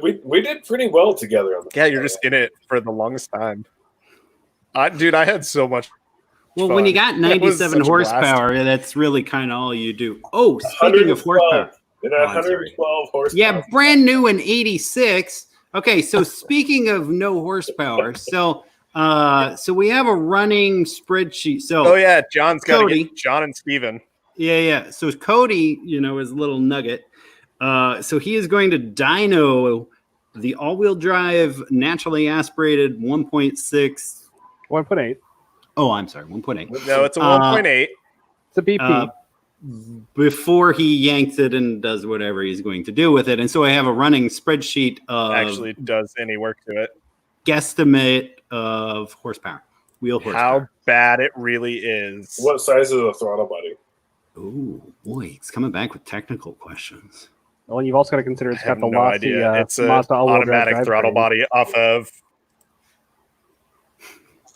We did pretty well together on the Yeah, you're just in it for the longest time. Dude, I had so much Well, fun. when you got That was 97 such a blast. horsepower, that's really kind of all you do. Oh, speaking of horsepower. And 112 horsepower. Yeah, brand new in 86. Okay, so speaking of no horsepower, so we have a running spreadsheet. So Oh yeah, John's got to Cody. get John and Steven. Yeah. So Cody, is a little nugget. So he is going to dyno the all-wheel drive, naturally aspirated 1.6. 1.8. Oh, I'm sorry, 1.8. No, it's a 1.8. It's a BP. Before he yanks it and does whatever he's going to do with it. And so I have a running spreadsheet of Actually does any work to it. guesstimate of horsepower, wheel horsepower. How bad it really is. What size is the throttle body? Oh, boy, it's coming back with technical questions. Well, you've also got to consider it's I got have the no lossy idea. It's an Mazda all-wheel automatic drive throttle drivetrain. body off of.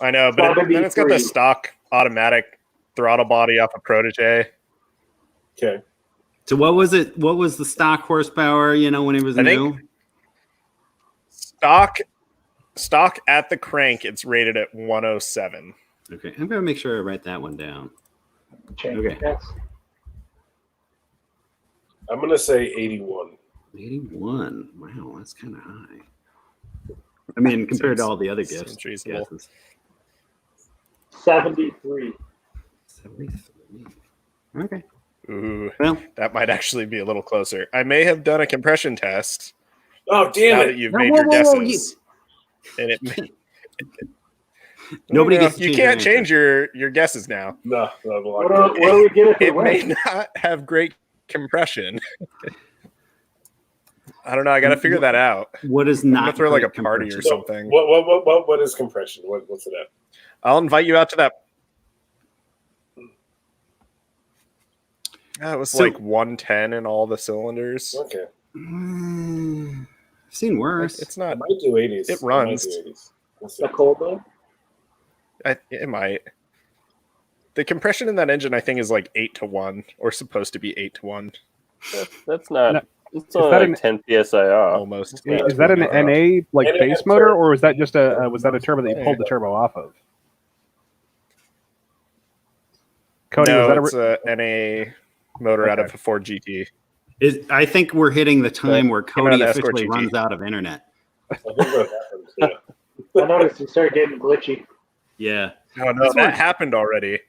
I know, but then it's got the stock automatic throttle body off of Protege. Okay. So what was it? What was the stock horsepower, when it was I new? think stock at the crank, it's rated at 107. Okay, I'm going to make sure I write that one down. Okay. Yes. I'm going to say 81. 81. Wow, that's kind of high. I mean, compared to all the other gifts. Seems reasonable. guesses. 73. 73. Okay. Ooh, Well, that might actually be a little closer. I may have done a compression test. Oh, damn Now it. that you've Whoa, made whoa, your whoa, whoa, guesses, and it may, Nobody No, gets to you change can't their change your guesses now. No, no, What do we get if we It may win? not have great compression. I don't know. I got to figure that out. What is I'm not gonna throw like a great party or compression? something. What is compression? What's it at? I'll invite you out to that. It was So- like 110 in all the cylinders. Okay. I've seen worse. It's I not. might do 80s. It runs. I might do 80s. Let's see. The cold though? It might. The compression in that engine, I think, is like 8-1, or supposed to be 8-1. That's not. No. It's Is only that like an- 10 psi off. Almost. Is that an NA like NA base motor, or was that just was that a turbo that you Yeah. pulled the turbo off of? Cody, No, was that it's a NA motor out of Okay. a Ford GT. I think we're hitting the time where came out Cody of the Escort officially GT. runs out of internet. I think what happened. Yeah. I noticed he started getting glitchy. Yeah. Oh no, that happened already.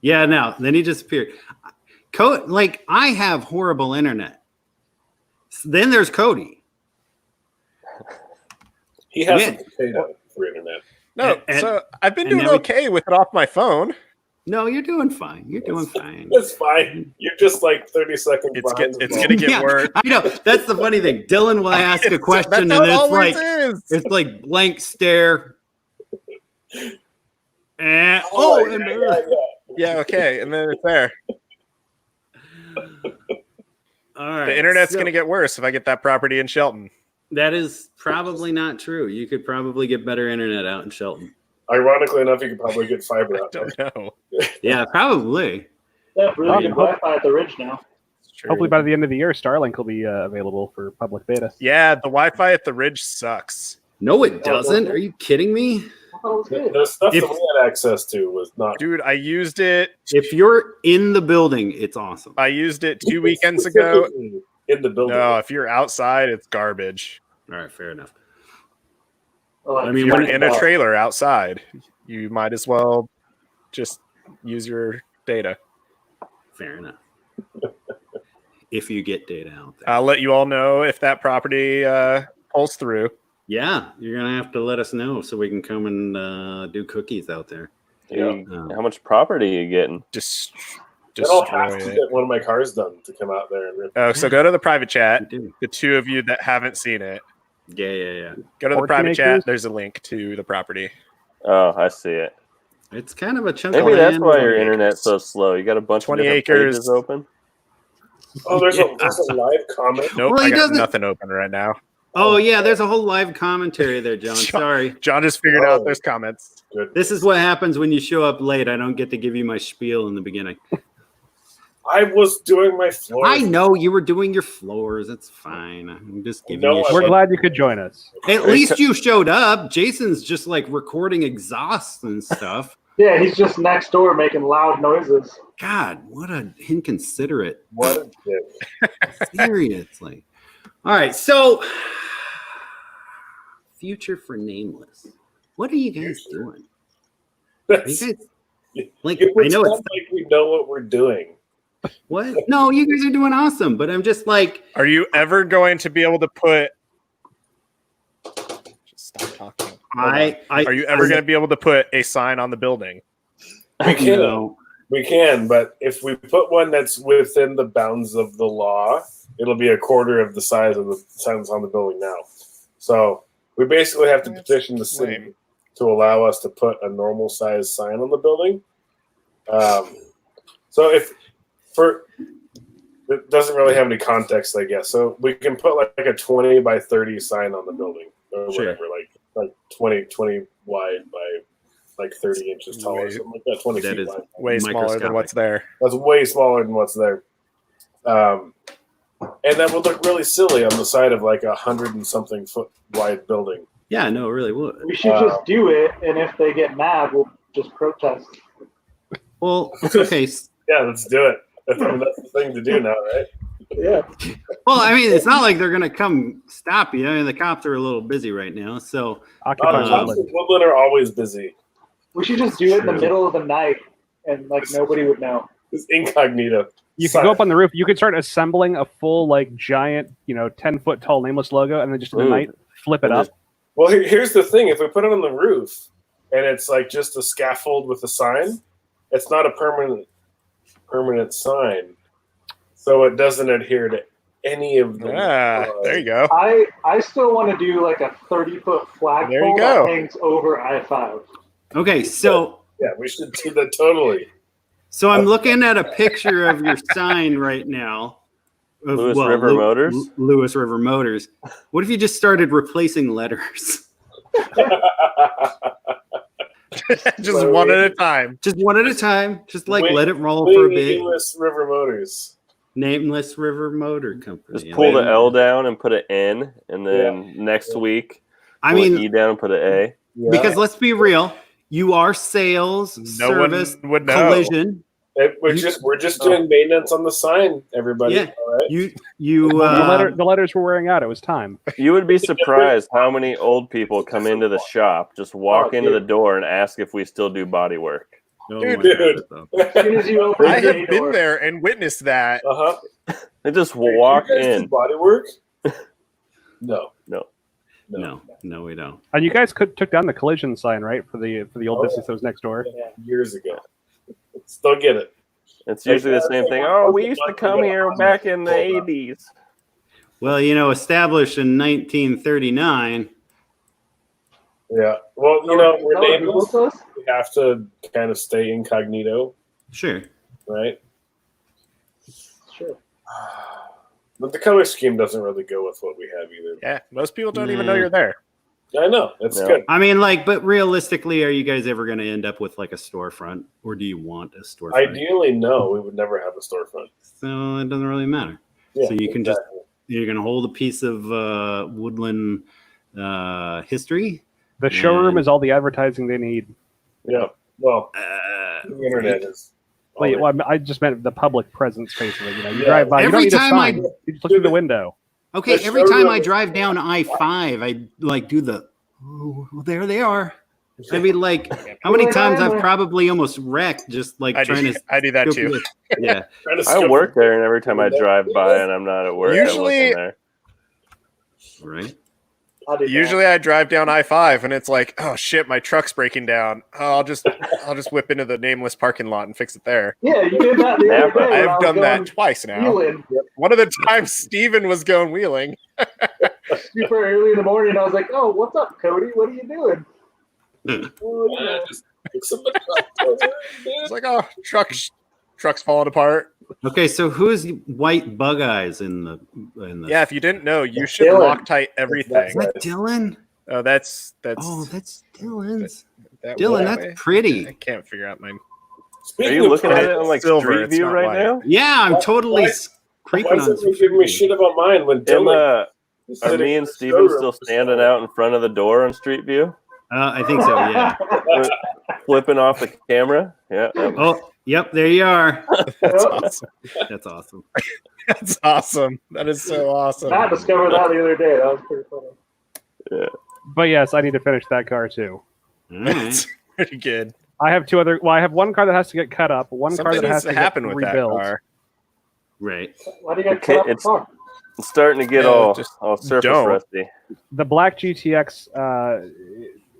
Yeah, no. Then he disappeared. I have horrible internet. Then there's Cody. He has Yeah. some potato for internet. No, And- so I've been and doing now we- okay with it off my phone. No, you're doing fine. You're doing fine. It's fine. You're just like 30 seconds It's behind. it's the gonna get Yeah, worse. I know. That's the funny thing. Dylan will ask a question, That's how and it it's always like is. it's like blank stare. And, ball. Yeah, okay, and then it's there. all right. The internet's so gonna get worse if I get that property in Shelton. That is probably not true. You could probably get better internet out in Shelton. Ironically enough, you could probably get fiber I out there. don't know. Yeah, probably. They have really good Wi-Fi at the Ridge now. It's true. Hopefully by the end of the year, Starlink will be available for public beta. Yeah, the Wi-Fi at the Ridge sucks. No, it doesn't. Are you kidding me? I thought it was good. The stuff If- that we had access to was not. Dude, I used it. If you're in the building, it's awesome. I used it 2 weekends ago. Specifically in the building. No, if you're outside, it's garbage. All right, fair enough. Oh, I mean, If you're when- in a trailer outside, you might as well just use your data. Fair enough. If you get data out there. I'll let you all know if that property pulls through. Yeah, you're going to have to let us know so we can come and do cookies out there. Yeah. How much property are you getting? Just I'll have destroy to it. get one of my cars done to come out there and rip. Oh, so go to the private You chat. do. The two of you that haven't seen it, Yeah. go to the 14 private acres? chat. There's a link to the property. Oh, I see it. It's kind of a chunk Maybe of that's land. why your internet's so slow. You got a bunch of 20 different acres. pages open. Oh, there's a live comment. Nope, Well, he I got doesn't- nothing open right now. Oh, yeah, there's a whole live commentary there, John. John- Sorry. John just figured Oh. out there's comments. Good. This is what happens when you show up late. I don't get to give you my spiel in the beginning. I was doing my floor. I know you were doing your floors. It's fine. I'm just giving No, you I We're shit. glad you could join us. At least you showed up. Jason's just like recording exhausts and stuff. Yeah, he's just next door making loud noises. God, what a inconsiderate. What a dick. Seriously. All right, so future for Nameless. What are you guys doing? Are you That's, guys like? you I know it's like we know what we're doing. what? No, you guys are doing awesome, but I'm just like, Are you ever going to be able to put? Just stop talking. Hold on. Are you ever going to be able to put a sign on the building? We can. No. We can, but if we put one that's within the bounds of the law, it'll be a quarter of the size of the signs on the building now. So we basically have to That's petition the city lame. to allow us to put a normal size sign on the building. So if for it doesn't really have any context, I guess. So we can put like a 20 by 30 sign on the building or Sure. whatever, like 20 wide by like 30 inches tall or Wait. something like that, 20 That feet is wide. Way smaller than microscopic. what's there. That's way smaller than what's there. And that would look really silly on the side of like 100 and something foot wide building. Yeah, no, it really would. We should just do it, and if they get mad, we'll just protest. Well, it's okay. Yeah, let's do it. I mean, that's the thing to do now, right? Yeah. Well, I mean, it's not like they're gonna come stop you. I mean, the cops are a little busy right now, so Occupy Cops Woodland. in Woodland are always busy. We should just do it in the middle of the night, and like nobody would know. It's incognito. You could go up on the roof. You could start assembling a full, like, giant, 10-foot tall Nameless logo, and then just in the Ooh. night, flip it up. Well, here's the thing: if we put it on the roof and it's like just a scaffold with a sign, it's not a permanent sign, so it doesn't adhere to any of the. There you go. I still want to do like a 30-foot There you flagpole go. that hangs over I-5. okay. So Yeah, we should do that totally. I'm looking at a picture of your sign right now. Of, Lewis River Motors? Lewis River Motors. What if you just started replacing letters? Just one at a time. Just one at a time. Just like Wait, let it roll for a bit. Nameless River Motors. Nameless River Motor Company. Just pull the L down and put an N, and then next week I pull mean, an E down and put an A. Yeah. because let's be real, you are sales, No service, one would know. collision. We're just doing maintenance on the sign, everybody. Yeah. All right. You The letters were wearing out. It was time. You would be surprised how many old people come into the shop, just walk into the door and ask if we still do body work. oh Dude, my God, As soon as you open I the have been door, there and witnessed that. They just walk You guys do in. body work? No. no, we don't. And you guys took down the collision sign, right, for the old Oh, business that was next door. Years ago. Still get it. It's usually the same thing. Oh, we used to come here back in the 80s. Well, established in 1939. Yeah. Well, we're No, nameless. Google us? We have to kind of stay incognito, Sure. right? Sure. But the color scheme doesn't really go with what we have either. Yeah, most people don't even know you're there. I know. It's Yeah. good. I mean, but realistically, are you guys ever going to end up with like a storefront, or do you want a storefront? Ideally, no, we would never have a storefront. So it doesn't really matter. Yeah, So you can exactly. you're going to hold a piece of woodland history. The showroom is all the advertising they need. Yeah. Well, Uh, the internet is. Wait, well, I just meant the public presence face of it. You Yeah. drive by. You don't Every need a time sign. You just look through the window. Okay, The every time showroom I is- drive down I-5, I like do the, oh, well, there they are. I mean, like, how many times I've probably almost wrecked just like I trying do, to. I do that too. Yeah. Trying to I scope work the- there, and every time I drive by and I'm not at work, Usually- I look in there. Right. Usually I drive down I-5 and it's like, oh shit, my truck's breaking down. Oh, I'll just whip into the Nameless parking lot and fix it there. Yeah, you did that the other Napa. day. when I I've was done that going twice now. wheeling One of the times Steven was going wheeling. super early in the morning. I was like, "Oh, what's up, Cody? What are you doing?" Just fix some of the- It's like, oh, truck's falling apart. Okay, so who's White Bug Eyes in the? Yeah, if you didn't know, you should Dylan. Loctite everything. Is that Dylan? Oh, that's Oh, that's Dylan's. that Dylan, way. that's I pretty. can't figure out mine. Are Speaking you of looking at pride, it on like Silver, Street it's View not right white. now? Yeah, I'm totally Why- creeping Why on. is everyone giving me shit about mine when Dylan is Are sitting me in and the Steven showroom still for standing so out in front of the door on Street View, I think so. Yeah. flipping off the camera? Yeah. Oh, yep. There you are. That's Yep. awesome. That's awesome. That's awesome. That is so awesome. Matt discovered that the other day. That was pretty funny. But yes, I need to finish that car too. All right. That's pretty good. I have two other. Well, I have one car that has to get cut up. One car Something that needs has to to get happen with that rebuilt. car. Right. Why do you get Okay, cut off the it's- car? It's starting to get Yeah, all just surface don't. rusty. The black GTX.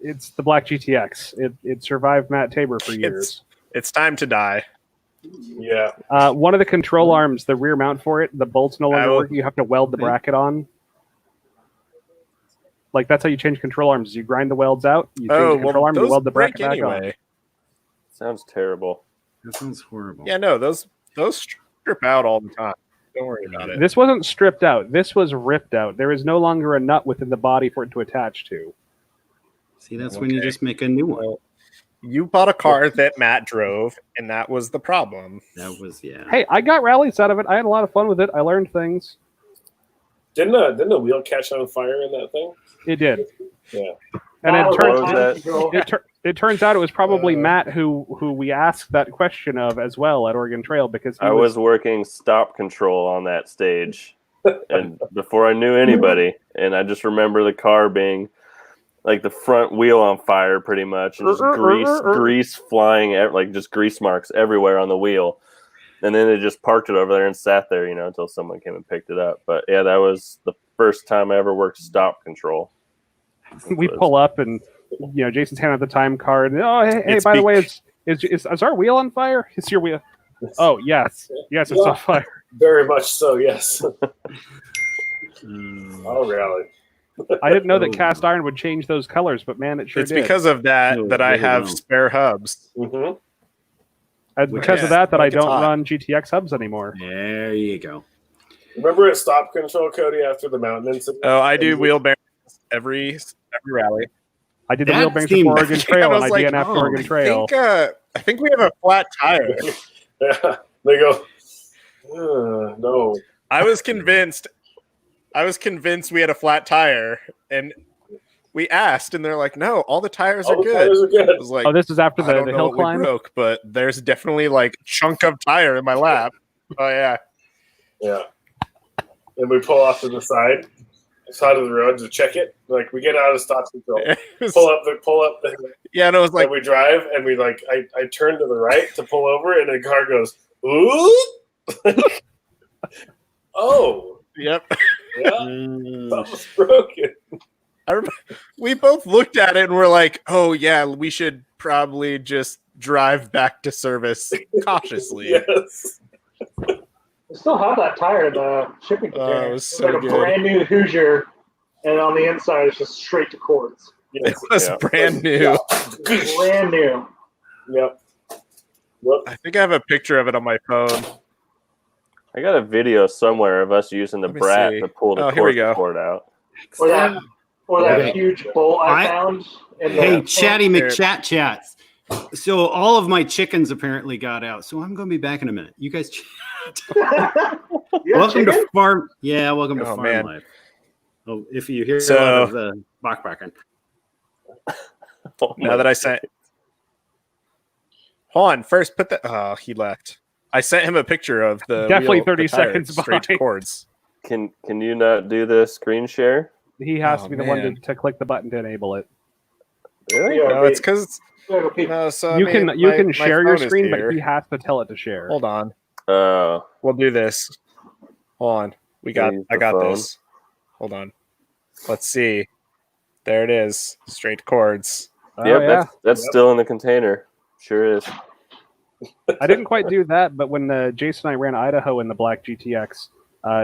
It's the black GTX. It survived Matt Tabor for years. It's time to die. Yeah. One of the control arms, the rear mount for it, the bolts no longer Oh. work. You have to weld the bracket on. Like that's how you change control arms. You grind the welds out. You change Oh, the control well, arm. You those weld the break bracket back on. anyway. Sounds terrible. That sounds horrible. Yeah, no, those strip out all the time. Don't worry about it. This wasn't stripped out. This was ripped out. There is no longer a nut within the body for it to attach to. See, that's when you Okay. just make a new one. Well, you bought a car that Matt drove, and that was the problem. That was Hey, I got rallies out of it. I had a lot of fun with it. I learned things. Didn't the wheel catch on fire in that thing? It did. Yeah. And That it was turns What was time that? control. it turns out it was probably Uh, Matt who we asked that question of as well at Oregon Trail because he I was working stop control on that stage, and before I knew anybody, and I just remember the car being like the front wheel on fire, pretty much, and just grease flying, like just grease marks everywhere on the wheel. And then they just parked it over there and sat there, until someone came and picked it up. But yeah, that was the first time I ever worked stop control. we pull up and Jason's handing out the time card. And, oh, hey, It's by the way, is our wheel on fire? Is your wheel? Oh yes, it's Yeah. on fire. Very much so, yes. Mm. Oh, really? I didn't know that cast iron would change those colors, but man, it sure It's did. because of that No, that I really have don't. spare hubs. Mm-hmm. It's because of Yeah, that I like it's don't hot. run GTX hubs anymore. There you go. Remember at stop control, Cody, after the mountain incident? Oh, I do wheel bearings every rally. I did the That wheel bearings seemed- for Oregon Trail, I and was I like, DNF'd oh, Oregon Trail. I think we have a flat tire. Yeah. They go, no. I was convinced we had a flat tire, and we asked, and they're like, "No, all the tires are All the good." tires are good. I was like, Oh, this is after I the don't know hill what we climb. broke, but there's definitely like chunk of tire in my lap. Oh yeah, Yeah. And we pull off to the side of the road to check it. Like we get out of stop control, It was- pull up the yeah, and it was like, and we drive and we I turn to the right to pull over and the car goes, ooh. Oh, yep. yeah. Mm. Something's broken. We both looked at it and we're like, "Oh yeah, we should probably just drive back to service cautiously. Yes. I still have that tire in the shipping Oh, container. it was It's so like a good. brand new Hoosier, and on the inside it's just straight to cords. It Yes. was Yeah. brand new. Brand new. Yep. Yep. I think I have a picture of it on my phone. I got a video somewhere of us using the Let me brat see. to pull the Oh, here we go. cord out. Or that, Okay. huge bolt I I- found. In the Hey, Chatty There. McChat Chats. So all of my chickens apparently got out. So I'm going to be back in a minute. You guys, You got welcome chicken? to farm. Yeah, welcome to Oh, farm man. life. Oh, if you hear So- a lot of bakbakken. Oh Now my that I sent. Hold on. First, put the. Oh, he left. I sent him a picture of the Definitely wheel, 30 the tire, seconds straight to behind. cords. Can you not do the screen share? He has Oh, to be the one man. to click the button to enable it. Really? Yeah, No, it's because yeah, go peek. no. So I You mean, can you my- can my share your phone is screen, but here. he has to tell it to share. Hold on. Oh, We'll do this. Hold on. Use I the got phone. this. Hold on. Let's see. There it is. Straight cords. Oh, yep. yeah. That's still in the container. Sure is. I didn't quite do that, but when Jason and I ran Idaho in the black GTX,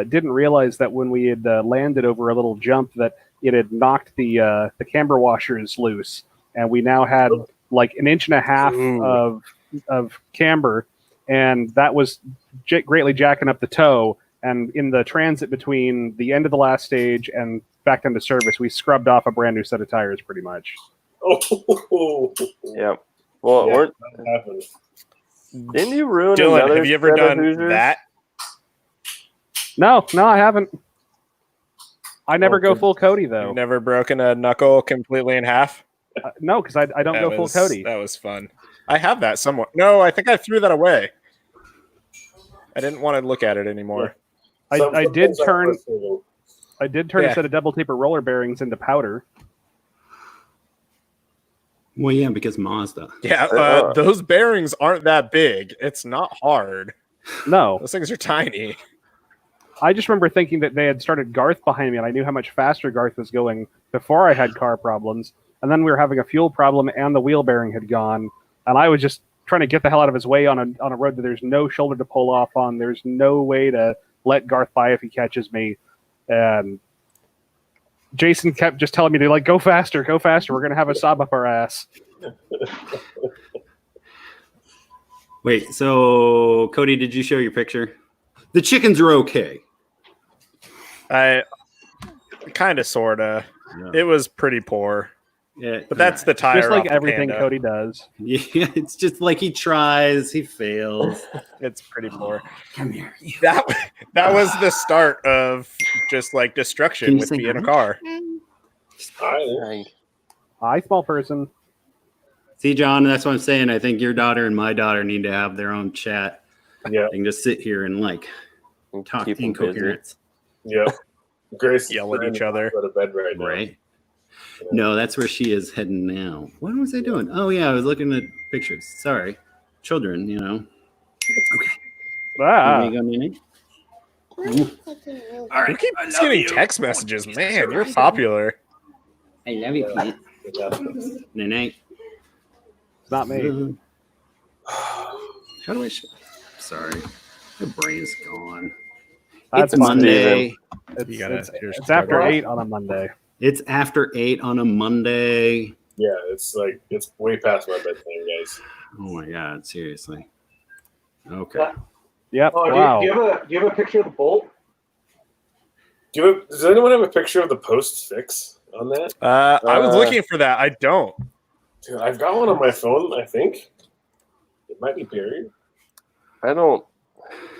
didn't realize that when we had landed over a little jump that it had knocked the camber washers loose, and we now had like an inch and a half Ooh. of camber, and that was greatly jacking up the tow. And in the transit between the end of the last stage and back into service, we scrubbed off a brand new set of tires, pretty much. Oh. Yep. Well, Yeah, weren't that happened. didn't you ruin Dylan, another have you ever set of done Hoosiers? that? No, I haven't. I never go Okay. full Cody though. You've never broken a knuckle completely in half? No, because I don't go full Cody. That was fun. I have that somewhere. No, I think I threw that away. I didn't want to look at it anymore. I did turn a Yeah. set of double taper roller bearings into powder. Well, yeah, because Mazda. Yeah, those bearings aren't that big. It's not hard. No, Those things are tiny. I just remember thinking that they had started Garth behind me, and I knew how much faster Garth was going before I had car problems. And then we were having a fuel problem, and the wheel bearing had gone, and I was just trying to get the hell out of his way on a road that there's no shoulder to pull off on. There's no way to let Garth by if he catches me. And Jason kept just telling me to go faster. We're gonna have a sob up our ass. Wait, so Cody, did you show your picture? The chickens are okay. I kind of, sort of. Yeah. It was pretty poor. Yeah, But that's the tire. Just like off the everything Panda. Cody does. Yeah, it's just like he tries, he fails. It's pretty poor. Come here. That was the start of just like Can destruction you with say me in a hi? car. Hi, small person. See, John, that's what I'm saying. I think your daughter and my daughter need to have their own chat. Yeah. They can just sit here and talk Keep 'em busy. incoherence. Yeah. Grace Yell at trying each to other. Go to bed right now. Right? No, that's where she is heading now. What was I doing? Oh, yeah, I was looking at pictures. Sorry. Children, Okay. Ah, There you go, Nene. All right. You keep getting text messages, man. You're popular. I love you, Pete. Nene. it's not me. How do I Sorry. My brain's gone. That's It's Monday. You gotta- It's after 8 on a Monday. It's after 8 on a Monday. Yeah, it's way past my bedtime, guys. Oh my God, seriously. Okay. Yep. Oh, Wow. do you have a picture of the bolt? Does anyone have a picture of the post fix on that? I was looking for that. I don't. Dude, I've got one on my phone, I think. It might be buried. I don't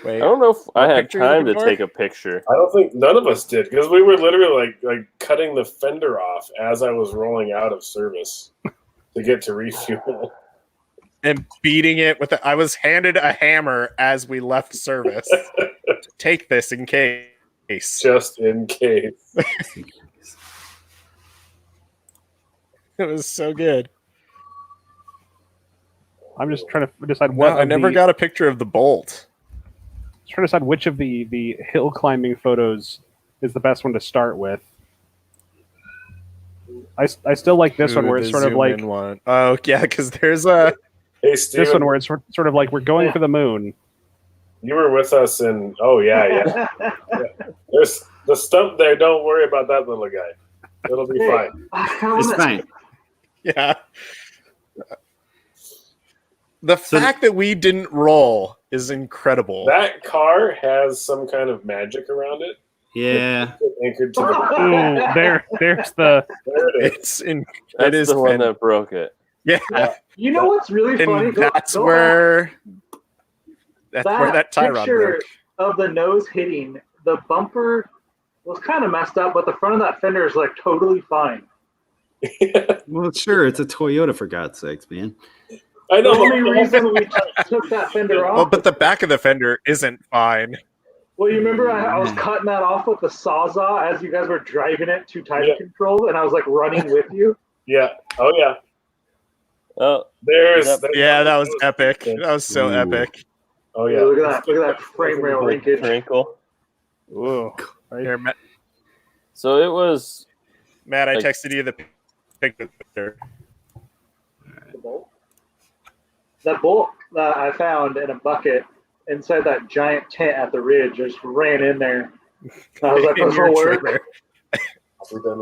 Wait. know if I What had picture are you time to looking for? take a picture. I don't think none of us did because we were literally like cutting the fender off as I was rolling out of service to get to refuel. And beating it with I was handed a hammer as we left service. Take this in case. Just in case. It was so good. I'm just trying to decide No, what. I never got a picture of the bolt. Trying to decide which of the hill climbing photos is the best one to start with. I still like this one where Ooh, it's the sort of zoom like in one. Oh yeah, because there's a Hey, Steven, This one where it's sort of like we're going for the moon. you were with us in. Oh yeah. There's the stump there. Don't worry about that little guy. It'll be fine. It's fine. Yeah. The fact that we didn't roll is incredible. That car has some kind of magic around it. Yeah. It's anchored to the. Ooh, there's the. There it is. It's in. That's It is the one that broke it. Yeah. You know what's really funny? And that's where. That's where that tie rod picture broke. of the nose hitting the bumper was kind of messed up, but the front of that fender is like totally fine. Well, sure. It's a Toyota, for God's sakes, man. I The know. only reason we took that fender off. Well, but the back of the fender isn't fine. Well, you remember I was cutting that off with the Sawzall as you guys were driving it to time control, and I was like running with you. Yeah. Oh yeah. Oh, There's. Yeah, that was epic. That was so Ooh. epic. Oh yeah. Look at that frame rail linkage. crinkle. Ooh. Here, Matt, So it was. I Like- texted you the picture. That bolt that I found in a bucket inside that giant tent at the ridge just ran in there. I was like, In this your will work. trailer.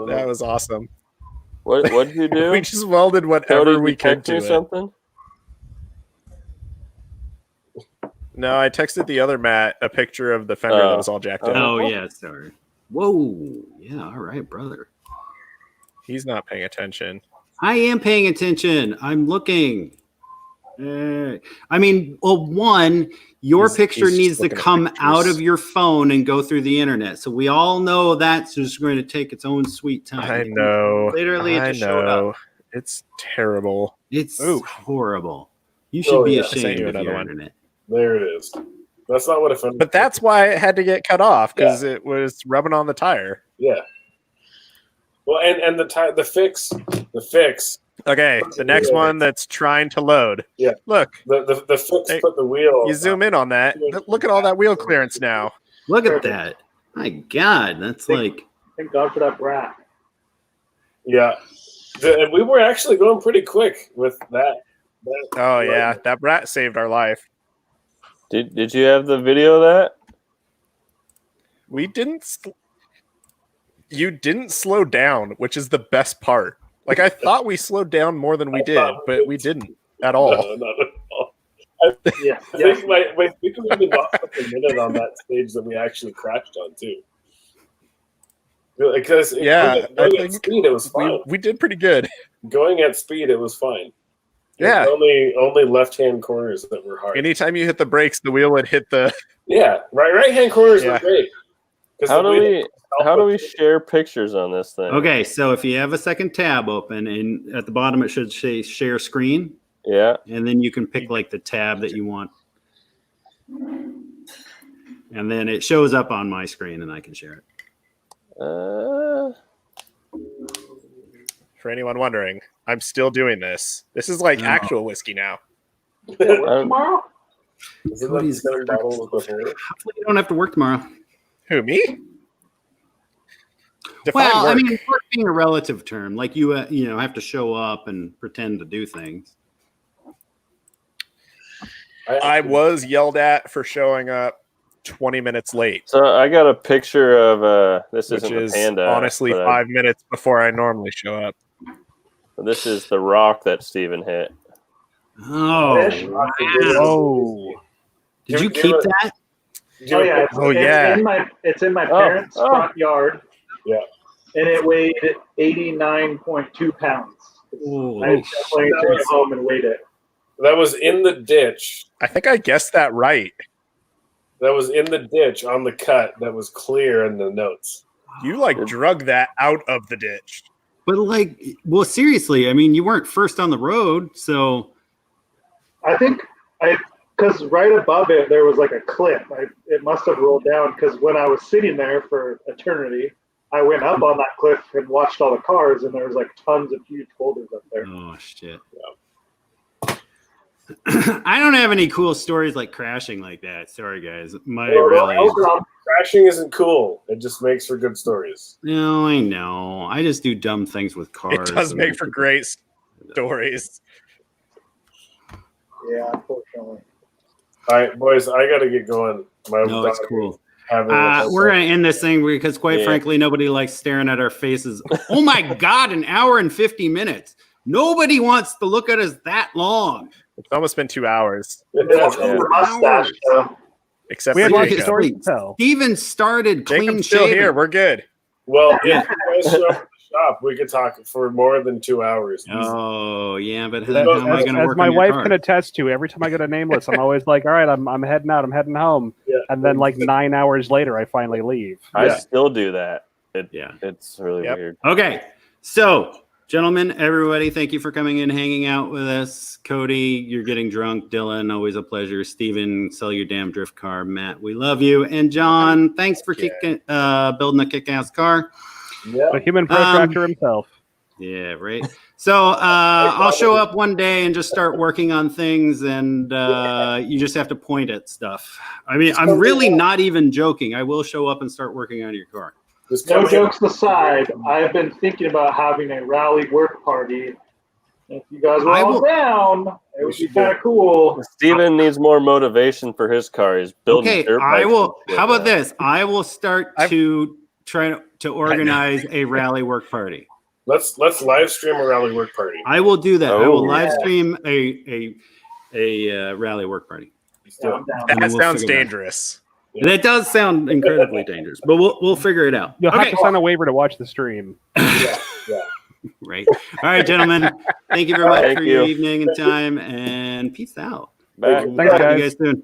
That was awesome. What did you do? We just welded whatever Cody, we you could text to me it. something? No, I texted the other Matt a picture of the fender that was all jacked up. Oh, yeah. Sorry. Whoa. Yeah. All right, brother. He's not paying attention. I am paying attention. I'm looking. I mean, well, one, your picture he's needs to looking at come pictures. out of your phone and go through the internet. So we all know that's just going to take its own sweet time. I know. Literally, it I just showed up. know. It's terrible. It's Ooh. horrible. You should be yeah. I sent ashamed you of another your one. internet. There it is. That's not what a fender. But that's why it had to get cut off because it was rubbing on the tire. Yeah. Well, and the fix. Okay, the next one that's trying to load. Yeah. Look, The fix Hey, put the wheel. you zoom in on that. Look at all that wheel clearance now. Look at that. My God, that's like Thank God for that brat. Yeah. And we were actually going pretty quick with that. Oh yeah, that brat saved our life. Did you have the video of that? We didn't. You didn't slow down, which is the best part. Like I thought we slowed down more than we did, but we didn't at all. No, not at all. Yeah. I think we could even lost like a minute on that stage that we actually crashed on too. Because Yeah, I going at think speed, it was fine. We did pretty good. Going at speed, it was fine. Yeah. Only left-hand corners that were hard. Anytime you hit the brakes, the wheel would hit the. Yeah, right-hand corners Yeah. were great. 'Cause How the do way How do we share pictures on this thing? okay. So if you have a second tab open and at the bottom it should say share screen, Yeah. and then you can pick like the tab that you want. And then it shows up on my screen and I can share it. For anyone wondering, I'm still doing this. This is like No. actual whiskey now. Tomorrow? Isn't that the same bottle with the hole? Hopefully you don't have to work tomorrow. Who, me? Define Well, I work. mean, work being a relative term, like you have to show up and pretend to do things. I was yelled at for showing up 20 minutes late, So I got a picture of this which isn't the is panda. honestly but 5 minutes before I normally show up. this is the rock that Steven hit. Oh, Fish? wow. Oh. Did you Give keep it- that? Oh yeah, Oh, yeah. It's in my Oh, parents' oh. front yard. Yeah. And it weighed 89.2 pounds. I Oh, definitely took it home and weighed it. That was in the ditch. I think I guessed that right. That was in the ditch on the cut that was clear in the notes. You drug that out of the ditch. but like, well, seriously, I mean, you weren't first on the road, so I think because right above it there was like a cliff. It must have rolled down because when I was sitting there for eternity, I went up on that cliff and watched all the cars, and there was like tons of huge boulders up there. oh shit. I don't have any cool stories like crashing like that. Sorry, guys. My really. Crashing isn't cool. It just makes for good stories. No, I know. I just do dumb things with cars. It does and- make for great stories. Yeah, unfortunately. All right, boys, I got to get going. My No, it's dog cool. having We're going to end this thing because, quite Yeah. frankly, nobody likes staring at our faces. Oh my God, an hour and 50 minutes. Nobody wants to look at us that long. It's almost been 2 hours, The mustache, so. except We for had lots of Jacob. stories to tell. Steven started clean Jacob's still shaven. here. We're good. Well, Yeah. if you guys show up at the shop, we could talk for more than 2 hours. Oh, yeah, but how That- am I going to as work my on your wife car? can attest to, every time I go to Nameless, I'm always like, all right, I'm heading out, I'm heading home. Yeah. And then like 9 hours later, I finally leave. I Yeah. still do that. Yeah. It's really Yep. weird. Okay, so gentlemen, everybody, thank you for coming in, hanging out with us. Cody, you're getting drunk. Dylan, always a pleasure. Steven, sell your damn drift car. Matt, we love you. And John, thanks for building a kick-ass car. Yeah. The human protractor himself. Yeah, right. So I'll show up one day and just start working on things, and you just have to point at stuff. I mean, I'm really not even joking. I will show up and start working on your car. Just No come in. jokes aside, I've been thinking about having a rally work party. If you guys were I all will- down, it would be should do kind of cool. Steven needs more motivation for his car. He's building Okay, dirt I bikes will. and shit How about now. this? I will start to try to organize a rally work party. Let's live stream a rally work party. I will do that. I will Oh. live stream a rally work party. Let's do it. I'm down. And That then we'll sounds figure it out. dangerous. That does sound incredibly dangerous, but we'll figure it out. You'll have Okay, to sign a waiver to watch the stream. right. All right, gentlemen. Thank you very much Thank for your you. evening and time, and peace out. Bye. Thanks, Talk to you guys. guys soon.